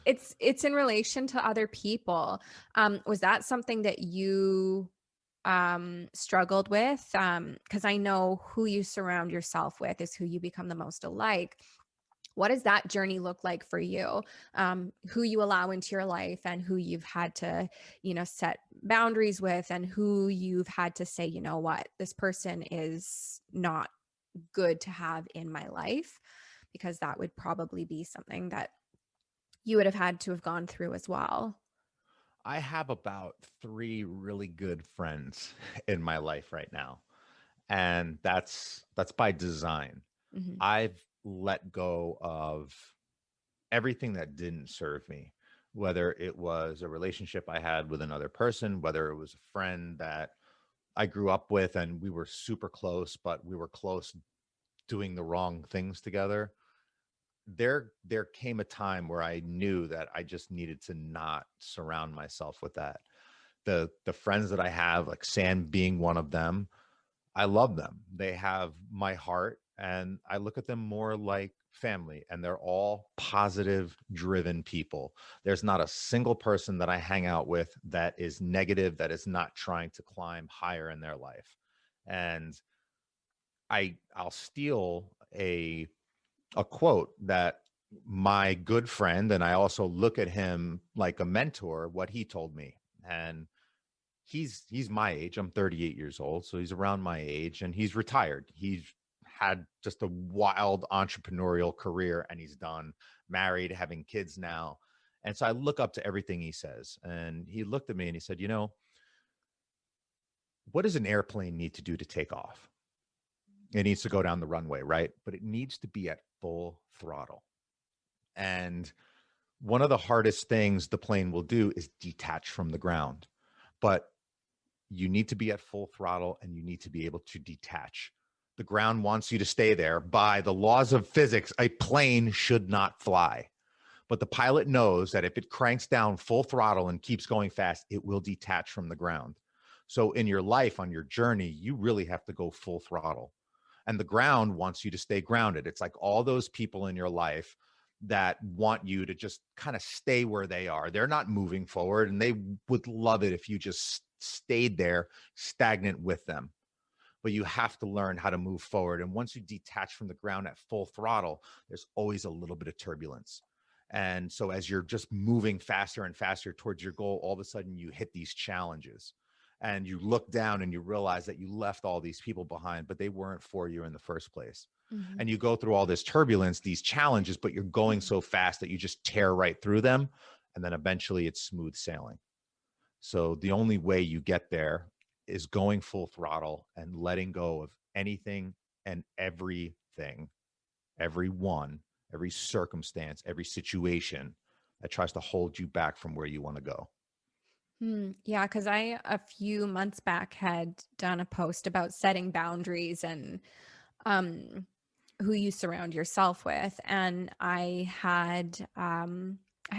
it's in relation to other people. Was that something that you struggled with? Because I know who you surround yourself with is who you become the most alike. What does that journey look like for you? Who you allow into your life, and who you've had to, set boundaries with, and who you've had to say, you know what, this person is not good to have in my life, because that would probably be something that you would have had to have gone through as well. I have about three really good friends in my life right now. And that's by design. Hmm. I've let go of everything that didn't serve me, whether it was a relationship I had with another person, whether it was a friend that I grew up with and we were super close, but we were close doing the wrong things together. There came a time where I knew that I just needed to not surround myself with that. The friends that I have, like Sam being one of them, I love them. They have my heart, and I look at them more like family, and they're all positive, driven people. There's not a single person that I hang out with that is negative, that is not trying to climb higher in their life. And I'll steal a quote that my good friend, and I also look at him like a mentor, what he told me. And he's my age. I'm 38 years old, so he's around my age, and he's retired. He's had just a wild entrepreneurial career, and he's done, married, having kids now. And so I look up to everything he says. And he looked at me and he said, what does an airplane need to do to take off? It needs to go down the runway, right? But it needs to be at full throttle. And one of the hardest things the plane will do is detach from the ground. But you need to be at full throttle, and you need to be able to detach. The ground wants you to stay there. By the laws of physics, a plane should not fly. But the pilot knows that if it cranks down full throttle and keeps going fast, it will detach from the ground. So in your life, on your journey, you really have to go full throttle. And the ground wants you to stay grounded. It's like all those people in your life that want you to just kind of stay where they are. They're not moving forward, and they would love it if you just stayed there stagnant with them. But you have to learn how to move forward. And once you detach from the ground at full throttle, there's always a little bit of turbulence. And so as you're just moving faster and faster towards your goal, all of a sudden you hit these challenges, and you look down and you realize that you left all these people behind, but they weren't for you in the first place. Hmm. And you go through all this turbulence, these challenges, but you're going so fast that you just tear right through them. And then eventually it's smooth sailing. So the only way you get there is going full throttle and letting go of anything and everything, everyone, every circumstance, every situation that tries to hold you back from where you want to go. Yeah, because I, a few months back, had done a post about setting boundaries, and um, who you surround yourself with. And I had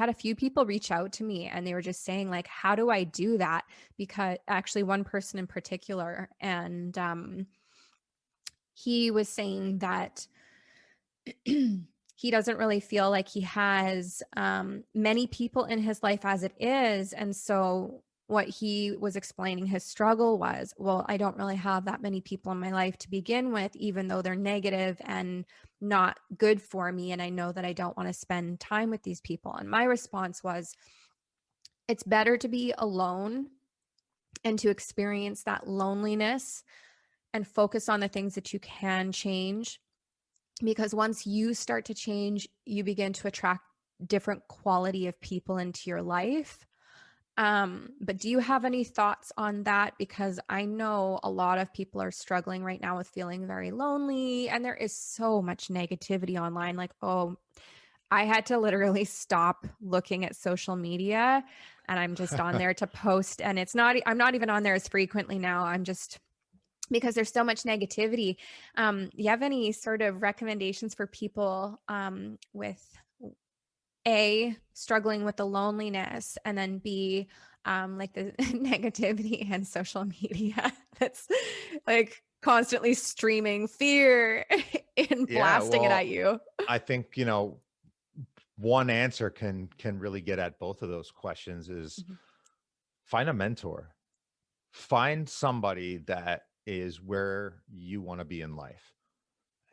a few people reach out to me, and they were just saying like, how do I do that? Because actually one person in particular, and he was saying that he doesn't really feel like he has many people in his life as it is. And so what he was explaining his struggle was, well, I don't really have that many people in my life to begin with, even though they're negative and not good for me. And I know that I don't want to spend time with these people. And my response was, it's better to be alone and to experience that loneliness and focus on the things that you can change, because once you start to change, you begin to attract different quality of people into your life. But do you have any thoughts on that? Because I know a lot of people are struggling right now with feeling very lonely, and there is so much negativity online. Like, oh, I had to literally stop looking at social media, and I'm just on there to post, and I'm not even on there as frequently now. I'm just, because there's so much negativity. You have any sort of recommendations for people with struggling with the loneliness, and then B, like the negativity and social media that's like constantly streaming fear and Yeah, blasting it at well, you? I think, one answer can really get at both of those questions is Mhm. find a mentor. Find somebody that is where you want to be in life.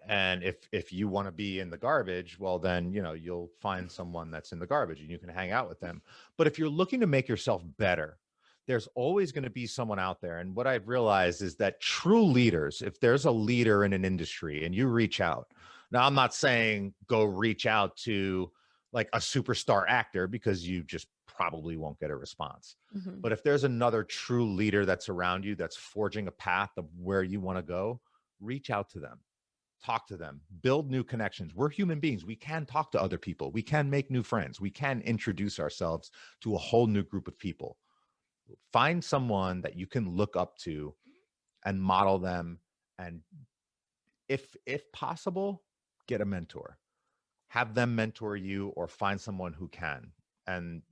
And if you want to be in the garbage, well then, you'll find someone that's in the garbage and you can hang out with them. But if you're looking to make yourself better, there's always going to be someone out there. And what I've realized is that true leaders, if there's a leader in an industry and you reach out, now I'm not saying go reach out to like a superstar actor, because you just probably won't get a response. Mhm. But if there's another true leader that's around you, that's forging a path of where you want to go, reach out to them, talk to them, build new connections. We're human beings. We can talk to other people. We can make new friends. We can introduce ourselves to a whole new group of people. Find someone that you can look up to and model them. And if possible, get a mentor. Have them mentor you, or find someone who can. And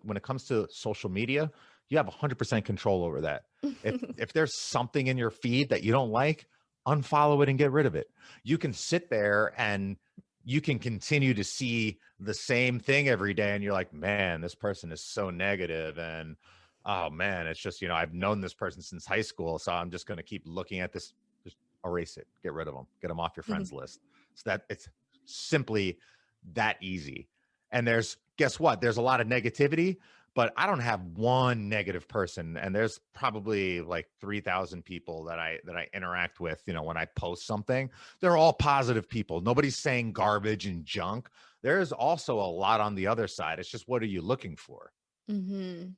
when it comes to social media, you have 100% control over that. If there's something in your feed that you don't like, unfollow it and get rid of it. You can sit there and you can continue to see the same thing every day, and you're like, man, this person is so negative, and oh man, it's just, I've known this person since high school, so I'm just going to keep looking at this. Just erase it, get rid of them, get them off your Mhm. friends list. So that it's simply that easy. And guess what? There's a lot of negativity, but I don't have one negative person. And there's probably like 3,000 people that I interact with, when I post something. They're all positive people. Nobody's saying garbage and junk. There's also a lot on the other side. It's just, what are you looking for? Mhm.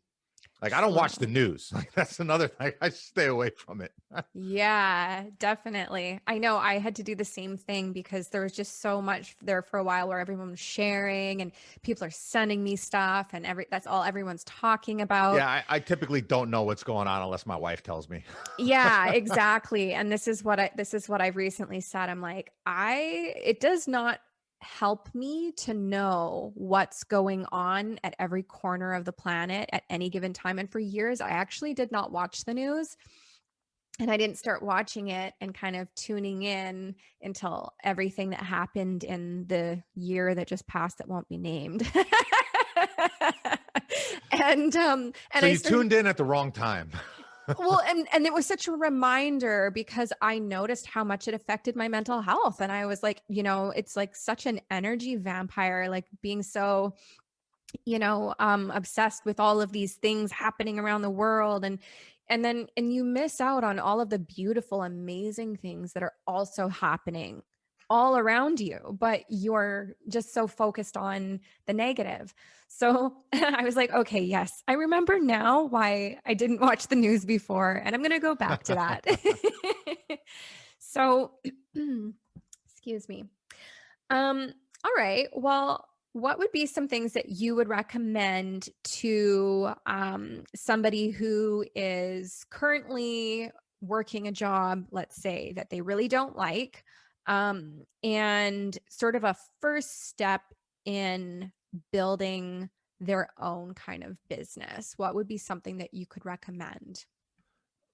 Like, I don't watch the True. news. Like, that's another thing. I stay away from it. Yeah, definitely. I know I had to do the same thing because there was just so much there for a while where everyone was sharing and people are sending me stuff, and that's all everyone's talking about. Yeah, I typically don't know what's going on unless my wife tells me. Yeah, exactly. And this is what I've recently said. I'm like, it does not help me to know what's going on at every corner of the planet at any given time. And for years, I actually did not watch the news. And I didn't start watching it and kind of tuning in until everything that happened in the year that just passed that won't be named. And So I you started, tuned in at the wrong time. well, and it was such a reminder because I noticed how much it affected my mental health. And I was like, it's like such an energy vampire, like being so, obsessed with all of these things happening around the world. And you miss out on all of the beautiful, amazing things that are also happening all around you, but you're just so focused on the negative. So I was like, okay, yes, I remember now why I didn't watch the news before, and I'm going to go back to that. So, excuse me. All right. Well, what would be some things that you would recommend to somebody who is currently working a job, let's say, that they really don't like, And sort of a first step in building their own kind of business, what would be something that you could recommend?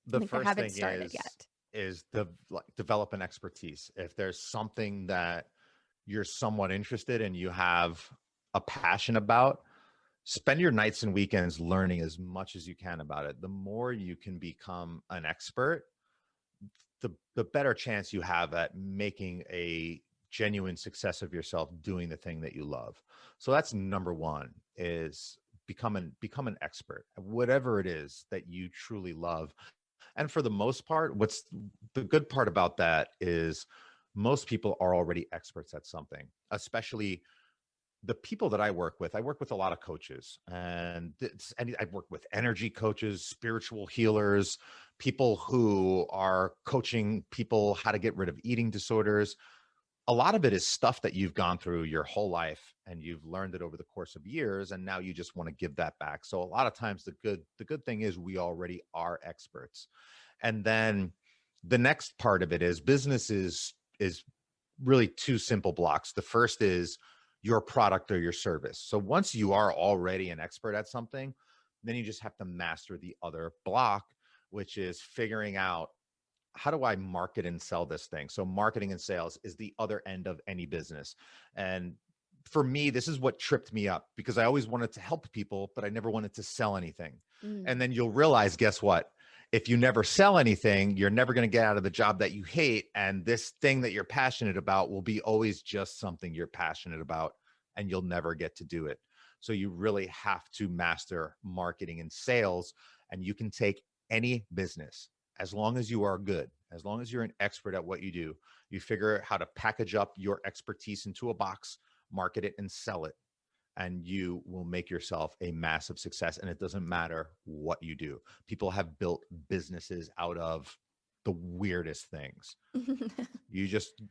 The Like, they first haven't thing started yet. is like develop an expertise. If there's something that you're somewhat interested in, you have a passion about, spend your nights and weekends learning as much as you can about it. The more you can become an expert, the better chance you have at making a genuine success of yourself doing the thing that you love. So that's number one, is become an expert at whatever it is that you truly love. And for the most part, what's the good part about that is most people are already experts at something, especially the people that I work with a lot of coaches, and I've worked with energy coaches, spiritual healers, people who are coaching people how to get rid of eating disorders. A lot of it is stuff that you've gone through your whole life and you've learned it over the course of years, and now you just want to give that back. So a lot of times the good thing is we already are experts. And then the next part of it is business is really two simple blocks. The first is your product or your service. So once you are already an expert at something, then you just have to master the other block, which is figuring out, how do I market and sell this thing? So marketing and sales is the other end of any business. And for me, this is what tripped me up, because I always wanted to help people, but I never wanted to sell anything. Mm. And then you'll realize, guess what? If you never sell anything, you're never going to get out of the job that you hate. And this thing that you're passionate about will be always just something you're passionate about, and you'll never get to do it. So you really have to master marketing and sales. And you can take any business, as long as you are good, as long as you're an expert at what you do, you figure out how to package up your expertise into a box, market it, and sell it, and you will make yourself a massive success. And it doesn't matter what you do. People have built businesses out of the weirdest things. You just,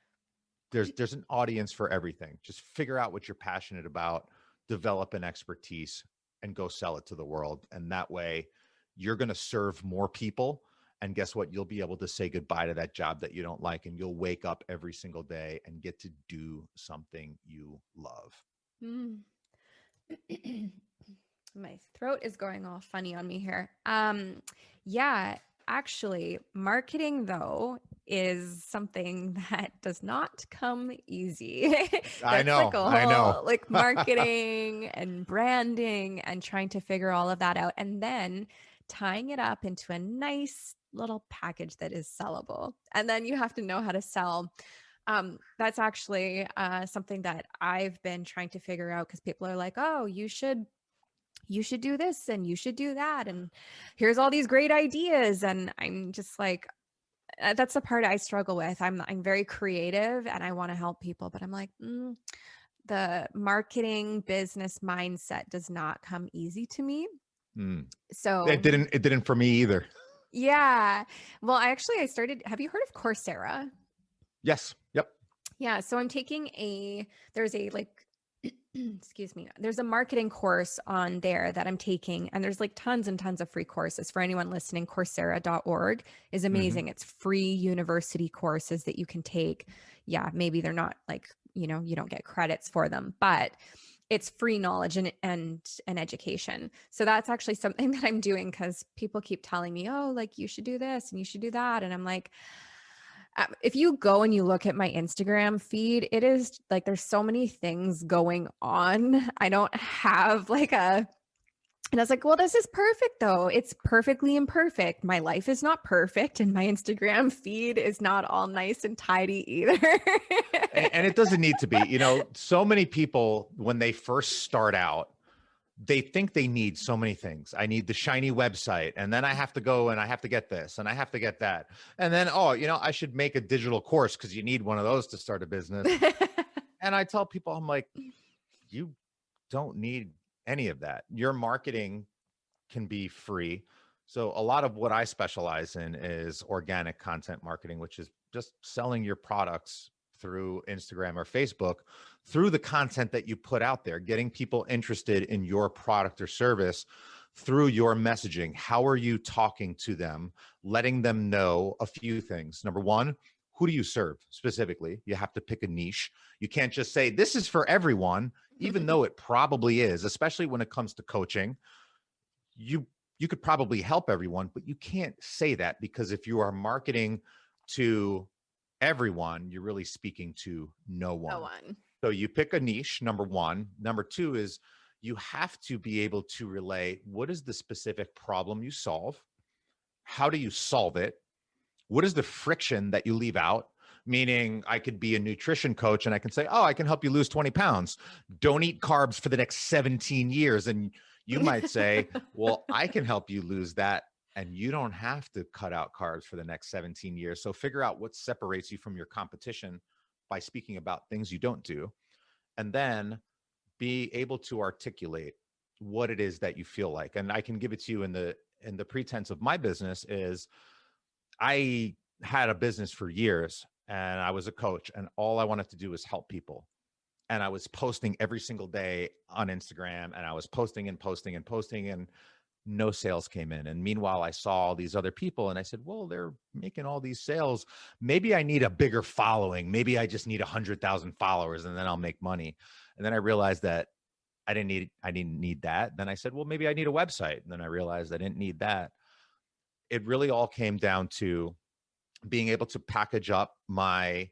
there's an audience for everything. Just figure out what you're passionate about, develop an expertise, and go sell it to the world. And that way you're going to serve more people. And guess what? You'll be able to say goodbye to that job that you don't like, and you'll wake up every single day and get to do something you love. Mm. My throat is going all funny on me here. Yeah, actually, marketing though is something that does not come easy. I That's like know, a I know. whole like marketing and branding and trying to figure all of that out and then tying it up into a nice little package that is sellable. And then you have to know how to sell. That's actually something that I've been trying to figure out, because people are like, oh, you should do this and you should do that, and here's all these great ideas, and I'm just like, that's the part I struggle with. I'm very creative and I want to help people, but I'm like, the marketing business mindset does not come easy to me. Mm. So It didn't for me either. yeah, well, I started, have you heard of Coursera? Yes. Yep. Yeah, so I'm taking there's a like excuse me, there's a marketing course on there that I'm taking, and there's like tons and tons of free courses. For anyone listening, coursera.org is Hmm. amazing. It's free university courses that you can take. Yeah, maybe they're not like, you don't get credits for them, but it's free knowledge and education. So that's actually something that I'm doing, because people keep telling me, oh, like you should do this and you should do that. And I'm like, if you go and you look at my Instagram feed, it is like there's so many things going on. I don't have like and I was like, well, this is perfect though. It's perfectly imperfect. My life is not perfect, and my Instagram feed is not all nice and tidy either. And it doesn't need to be. So many people, when they first start out, they think they need so many things. I need the shiny website, and then I have to go and I have to get this and I have to get that. And then, oh, I should make a digital course, because you need one of those to start a business. And I tell people, I'm like, you don't need any of that. Your marketing can be free. So a lot of what I specialize in is organic content marketing, which is just selling your products through Instagram or Facebook, through the content that you put out there, getting people interested in your product or service through your messaging. How are you talking to them? Letting them know a few things. Number one, who do you serve specifically? You have to pick a niche. You can't just say, this is for everyone, even though it probably is, especially when it comes to coaching. You you could probably help everyone, but you can't say that, because if you are marketing to everyone, you're really speaking to no No one. one. So you pick a niche, number one. Number two is you have to be able to relay what is the specific problem you solve? How do you solve it? What is the friction that you leave out? Meaning, I could be a nutrition coach and I can say, oh, I can help you lose 20 pounds. Don't eat carbs for the next 17 years. And you might say, well, I can help you lose that. And you don't have to cut out carbs for the next 17 years. So figure out what separates you from your competition by speaking about things you don't do. And then be able to articulate what it is that you feel like. And I can give it to you in the pretense of my business is I had a business for years and I was a coach, and all I wanted to do was help people. And I was posting every single day on Instagram, and I was posting and posting and posting, and no sales came in. And meanwhile, I saw all these other people and I said, well, they're making all these sales. Maybe I need a bigger following. Maybe I just need 100,000 followers and then I'll make money. And then I realized that I didn't need that. Then I said, well, maybe I need a website. And then I realized I didn't need that. It really all came down to being able to package up my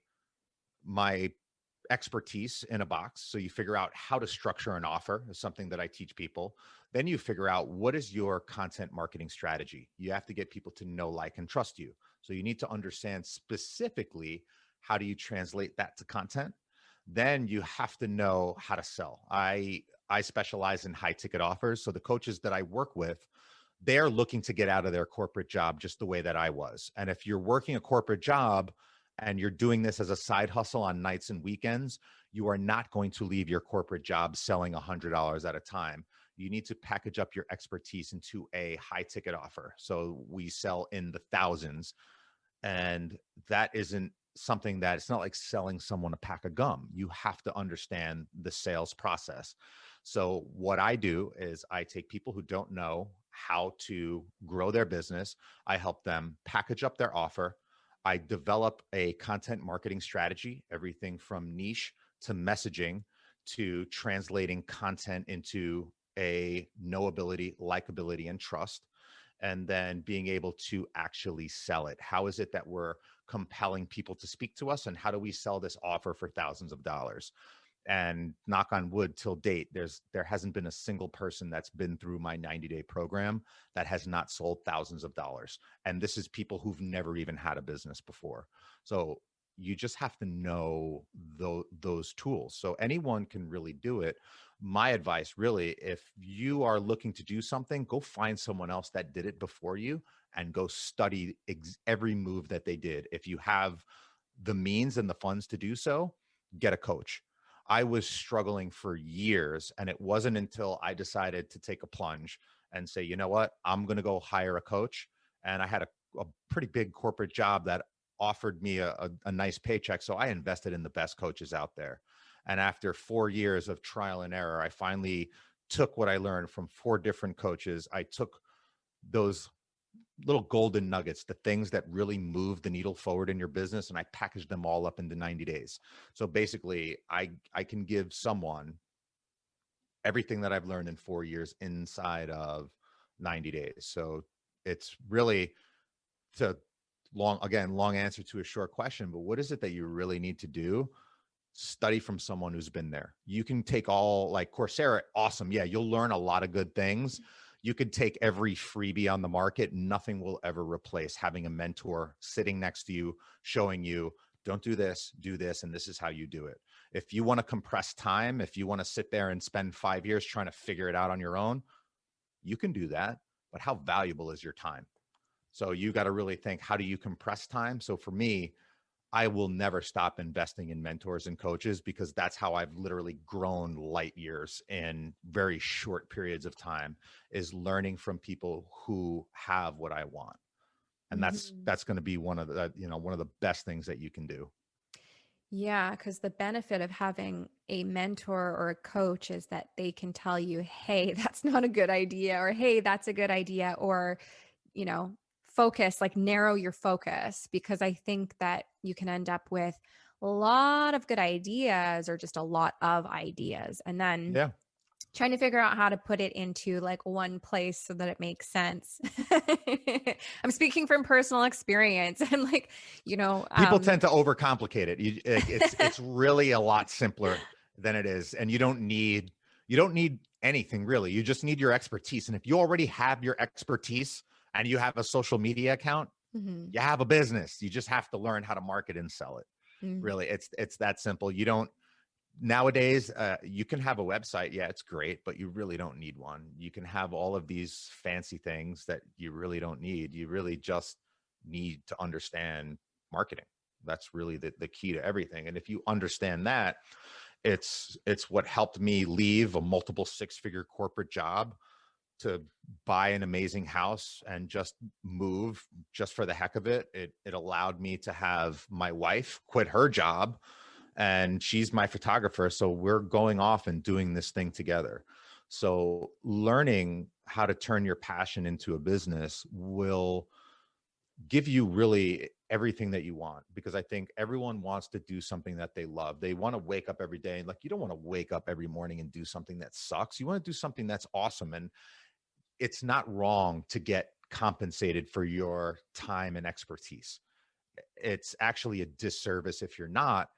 expertise in a box. So you figure out how to structure an offer is something that I teach people. Then you figure out what is your content marketing strategy. You have to get people to know, like, and trust you. So you need to understand specifically how do you translate that to content. Then you have to know how to sell. I specialize in high ticket offers. So the coaches that I work with, they're looking to get out of their corporate job just the way that I was. And if you're working a corporate job and you're doing this as a side hustle on nights and weekends, you are not going to leave your corporate job selling $100 at a time. You need to package up your expertise into a high ticket offer. So we sell in the thousands. And that isn't something that, it's not like selling someone a pack of gum. You have to understand the sales process. So what I do is I take people who don't know how to grow their business. I help them package up their offer. I develop a content marketing strategy, everything from niche to messaging to translating content into a knowability, likability, and trust, and then being able to actually sell it. How is it that we're compelling people to speak to us, and how do we sell this offer for thousands of dollars? And knock on wood, till date, there hasn't been a single person that's been through my 90-day program that has not sold thousands of dollars. And this is people who've never even had a business before. So you just have to know those tools. So anyone can really do it. My advice, really, if you are looking to do something, go find someone else that did it before you and go study every move that they did. If you have the means and the funds to do so, get a coach. I was struggling for years, and it wasn't until I decided to take a plunge and say, you know what, I'm going to go hire a coach. And I had a pretty big corporate job that offered me a nice paycheck. So I invested in the best coaches out there. And after 4 years of trial and error, I finally took what I learned from 4 different coaches. I took those little golden nuggets, the things that really move the needle forward in your business, and I packaged them all up into 90 days. So basically, I can give someone everything that I've learned in 4 years inside of 90 days. So it's really, to long answer to a short question, but what is it that you really need to do? Study from someone who's been there. You can take all, like Coursera, awesome. Yeah, you'll learn a lot of good things. You could take every freebie on the market. Nothing will ever replace having a mentor sitting next to you, showing you, don't do this, and this is how you do it. If you want to compress time, if you want to sit there and spend 5 years trying to figure it out on your own, you can do that. But how valuable is your time? So you got to really think, how do you compress time? So for me, I will never stop investing in mentors and coaches, because that's how I've literally grown light years in very short periods of time, is learning from people who have what I want. And Mhm. that's going to be one of the best things that you can do. Yeah, because the benefit of having a mentor or a coach is that they can tell you, hey, that's not a good idea, or hey, that's a good idea, or, you know, focus, like narrow your focus, because I think that you can end up with a lot of good ideas or just a lot of ideas. And then Yeah. trying to figure out how to put it into like one place so that it makes sense. I'm speaking from personal experience and like, you know, People tend to overcomplicate it. It's really a lot simpler than it is, and you don't need anything really. You just need your expertise. And if you already have your expertise and you have a social media account, mhm, you have a business. You just have to learn how to market and sell it. mm, Really, it's that simple. You don't nowadays. You can have a website. Yeah, it's great, but you really don't need one. You can have all of these fancy things that you really don't need. You really just need to understand marketing. That's really the key to everything. And if you understand that, it's what helped me leave a multiple six-figure corporate job to buy an amazing house and just move just for the heck of it. It allowed me to have my wife quit her job, and she's my photographer. So we're going off and doing this thing together. So learning how to turn your passion into a business will give you really everything that you want, because I think everyone wants to do something that they love. They want to wake up every day, and like, you don't want to wake up every morning and do something that sucks. You want to do something that's awesome. And it's not wrong to get compensated for your time and expertise. It's actually a disservice if you're not,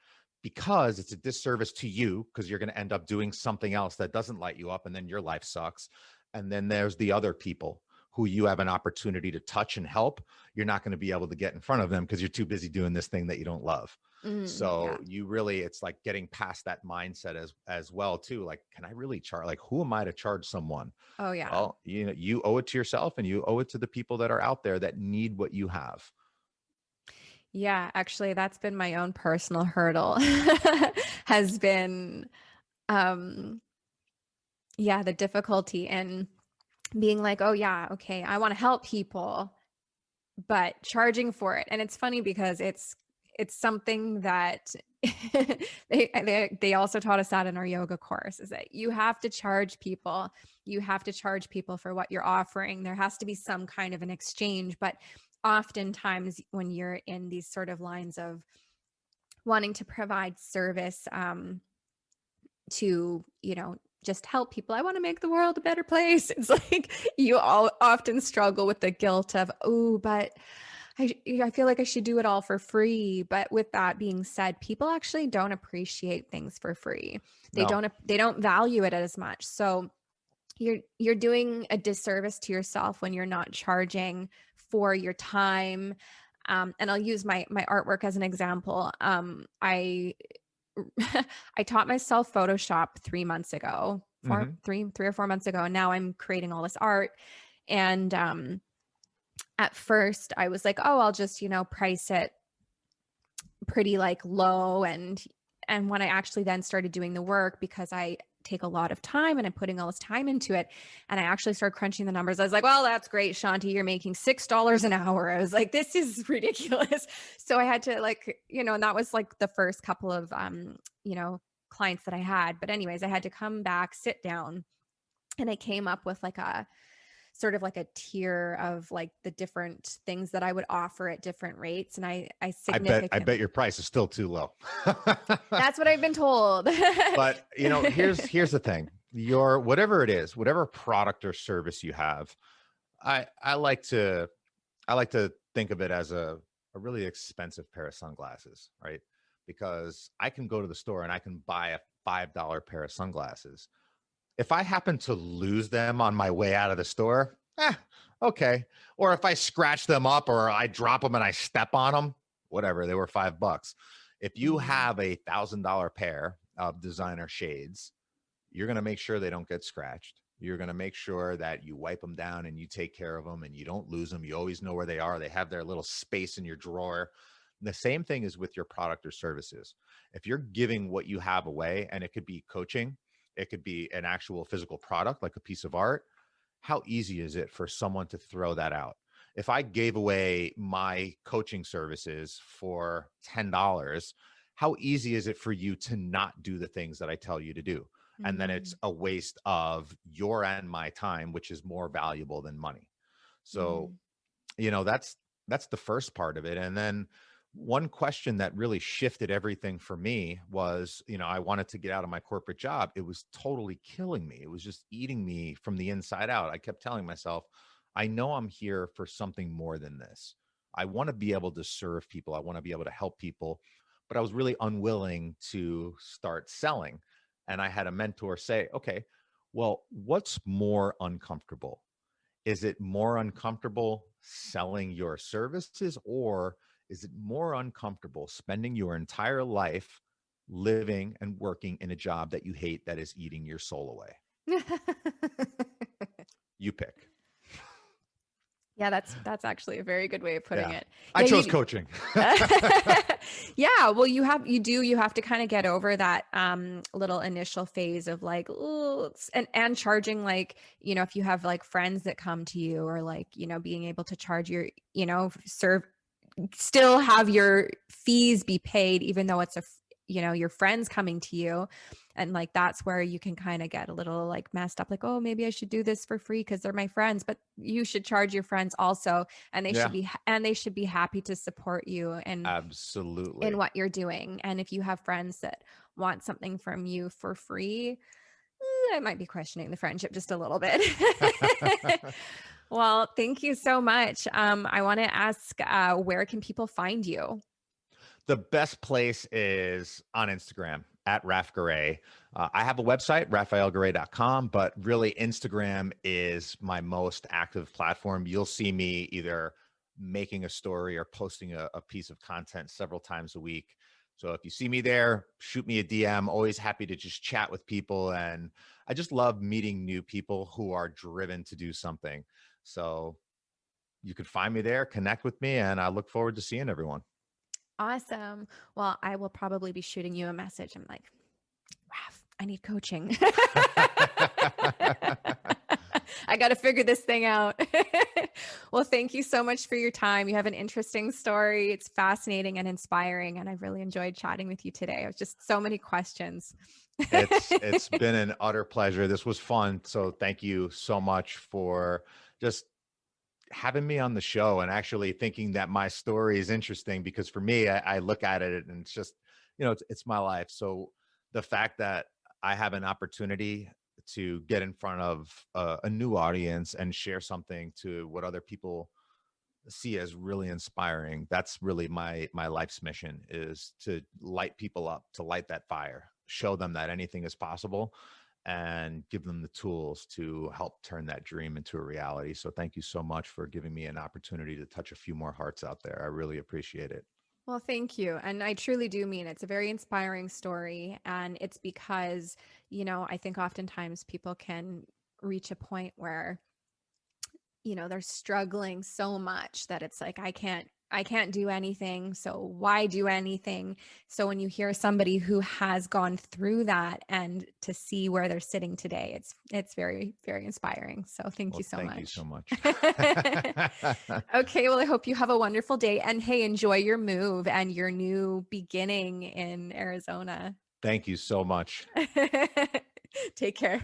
because it's a disservice to you, because you're going to end up doing something else that doesn't light you up, and then your life sucks. And then there's the other people who you have an opportunity to touch and help. You're not going to be able to get in front of them because you're too busy doing this thing that you don't love. yeah. So you really, it's like getting past that mindset as well too. Like, can I really charge? Like, who am I to charge someone? Oh, yeah. Well, you know, you owe it to yourself, and you owe it to the people that are out there that need what you have. Yeah, actually, that's been my own personal hurdle has been, um, yeah, the difficulty in being like, oh, yeah, okay, I want to help people, but charging for it. And it's funny because it's something that they also taught us that in our yoga course, is that you have to charge people. You have to charge people for what you're offering. There has to be some kind of an exchange. But oftentimes when you're in these sort of lines of wanting to provide service, to, you know, just help people, I want to make the world a better place. It's like you all often struggle with the guilt of, oh, but I feel like I should do it all for free. But with that being said, people actually don't appreciate things for free. No, They don't value it as much. So you're doing a disservice to yourself when you're not charging for your time. And I'll use my artwork as an example. I taught myself Photoshop 3 months ago, hmm 3 or 4 months ago, and now I'm creating all this art. And at first, I was like, oh, I'll just, you know, price it pretty like low. And when I actually then started doing the work, because I take a lot of time and I'm putting all this time into it, and I actually started crunching the numbers, I was like, well, that's great, Shanti, you're making $6 an hour. I was like, this is ridiculous. So I had to, like, you know, and that was like the first couple of you know, clients that I had. But anyways, I had to come back, sit down, and I came up with like a sort of like a tier of like the different things that I would offer at different rates. And I I bet significantly, your price is still too low. that's what I've been told. But you know, here's the thing. Your whatever it is, whatever product or service you have, I like to think of it as a really expensive pair of sunglasses, right? Because I can go to the store and I can buy a $5 pair of sunglasses. If I happen to lose them on my way out of the store, okay. Or if I scratch them up, or I drop them and I step on them, whatever, they were $5. If you Mhm. have $1,000 pair of designer shades, you're going to make sure they don't get scratched. You're going to make sure that you wipe them down and you take care of them and you don't lose them. You always know where they are. They have their little space in your drawer. The same thing is with your product or services. If you're giving what you have away, and it could be coaching, it could be an actual physical product like a piece of art, how easy is it for someone to throw that out? If I gave away my coaching services for $10, how easy is it for you to not do the things that I tell you to do? And then it's Mhm. a waste of your and my time, which is more valuable than money. So Mhm. that's the first part of it. And then one question that really shifted everything for me was, I wanted to get out of my corporate job. It was totally killing me. It was just eating me from the inside out. I kept telling myself, I know I'm here for something more than this. I want to be able to serve people. I want to be able to help people, but I was really unwilling to start selling. And I had a mentor say, okay, well, what's more uncomfortable? Is it more uncomfortable selling your services, or is it more uncomfortable spending your entire life living and working in a job that you hate that is eating your soul away? You pick. Yeah, that's actually a very good way of putting Yeah. it. I Yeah, chose coaching. yeah, well, you have to kind of get over that little initial phase of like, oh, and charging, like, if you have like friends that come to you, or like, being able to charge your, serve, still have your fees be paid, even though it's your friends coming to you. And like, that's where you can kind of get a little like messed up, like, oh, maybe I should do this for free because they're my friends. But you should charge your friends also, and Yeah, they should be happy to support you and in absolutely. what you're doing. And if you have friends that want something from you for free, I might be questioning the friendship just a little bit. Well, thank you so much. I want to ask, where can people find you? The best place is on Instagram at Raf Garay. I have a website, rafaelgaray.com, but really Instagram is my most active platform. You'll see me either making a story or posting a piece of content several times a week. So if you see me there, shoot me a DM. Always happy to just chat with people. And I just love meeting new people who are driven to do something. So you can find me there, connect with me, and I look forward to seeing everyone. Awesome. Well, I will probably be shooting you a message. I'm like, Raf, I need coaching. I got to figure this thing out. Well, thank you so much for your time. You have an interesting story. It's fascinating and inspiring, and I've really enjoyed chatting with you today. It was just so many questions. It's been an utter pleasure. This was fun. So thank you so much for just having me on the show and actually thinking that my story is interesting, because for me, I look at it and it's just, it's my life. So the fact that I have an opportunity to get in front of a new audience and share something to what other people see as really inspiring, that's really my life's mission, is to light people up, to light that fire, show them that anything is possible, and give them the tools to help turn that dream into a reality. So thank you so much for giving me an opportunity to touch a few more hearts out there. I really appreciate it. Well, thank you. And I truly do mean it's a very inspiring story. And it's because, I think oftentimes people can reach a point where, they're struggling so much that it's like, I can't do anything. So why do anything? So when you hear somebody who has gone through that and to see where they're sitting today, it's very, very inspiring. So thank Well, you so thank you much. so much. Okay, well, I hope you have a wonderful day, and hey, enjoy your move and your new beginning in Arizona. Thank you so much. Take care.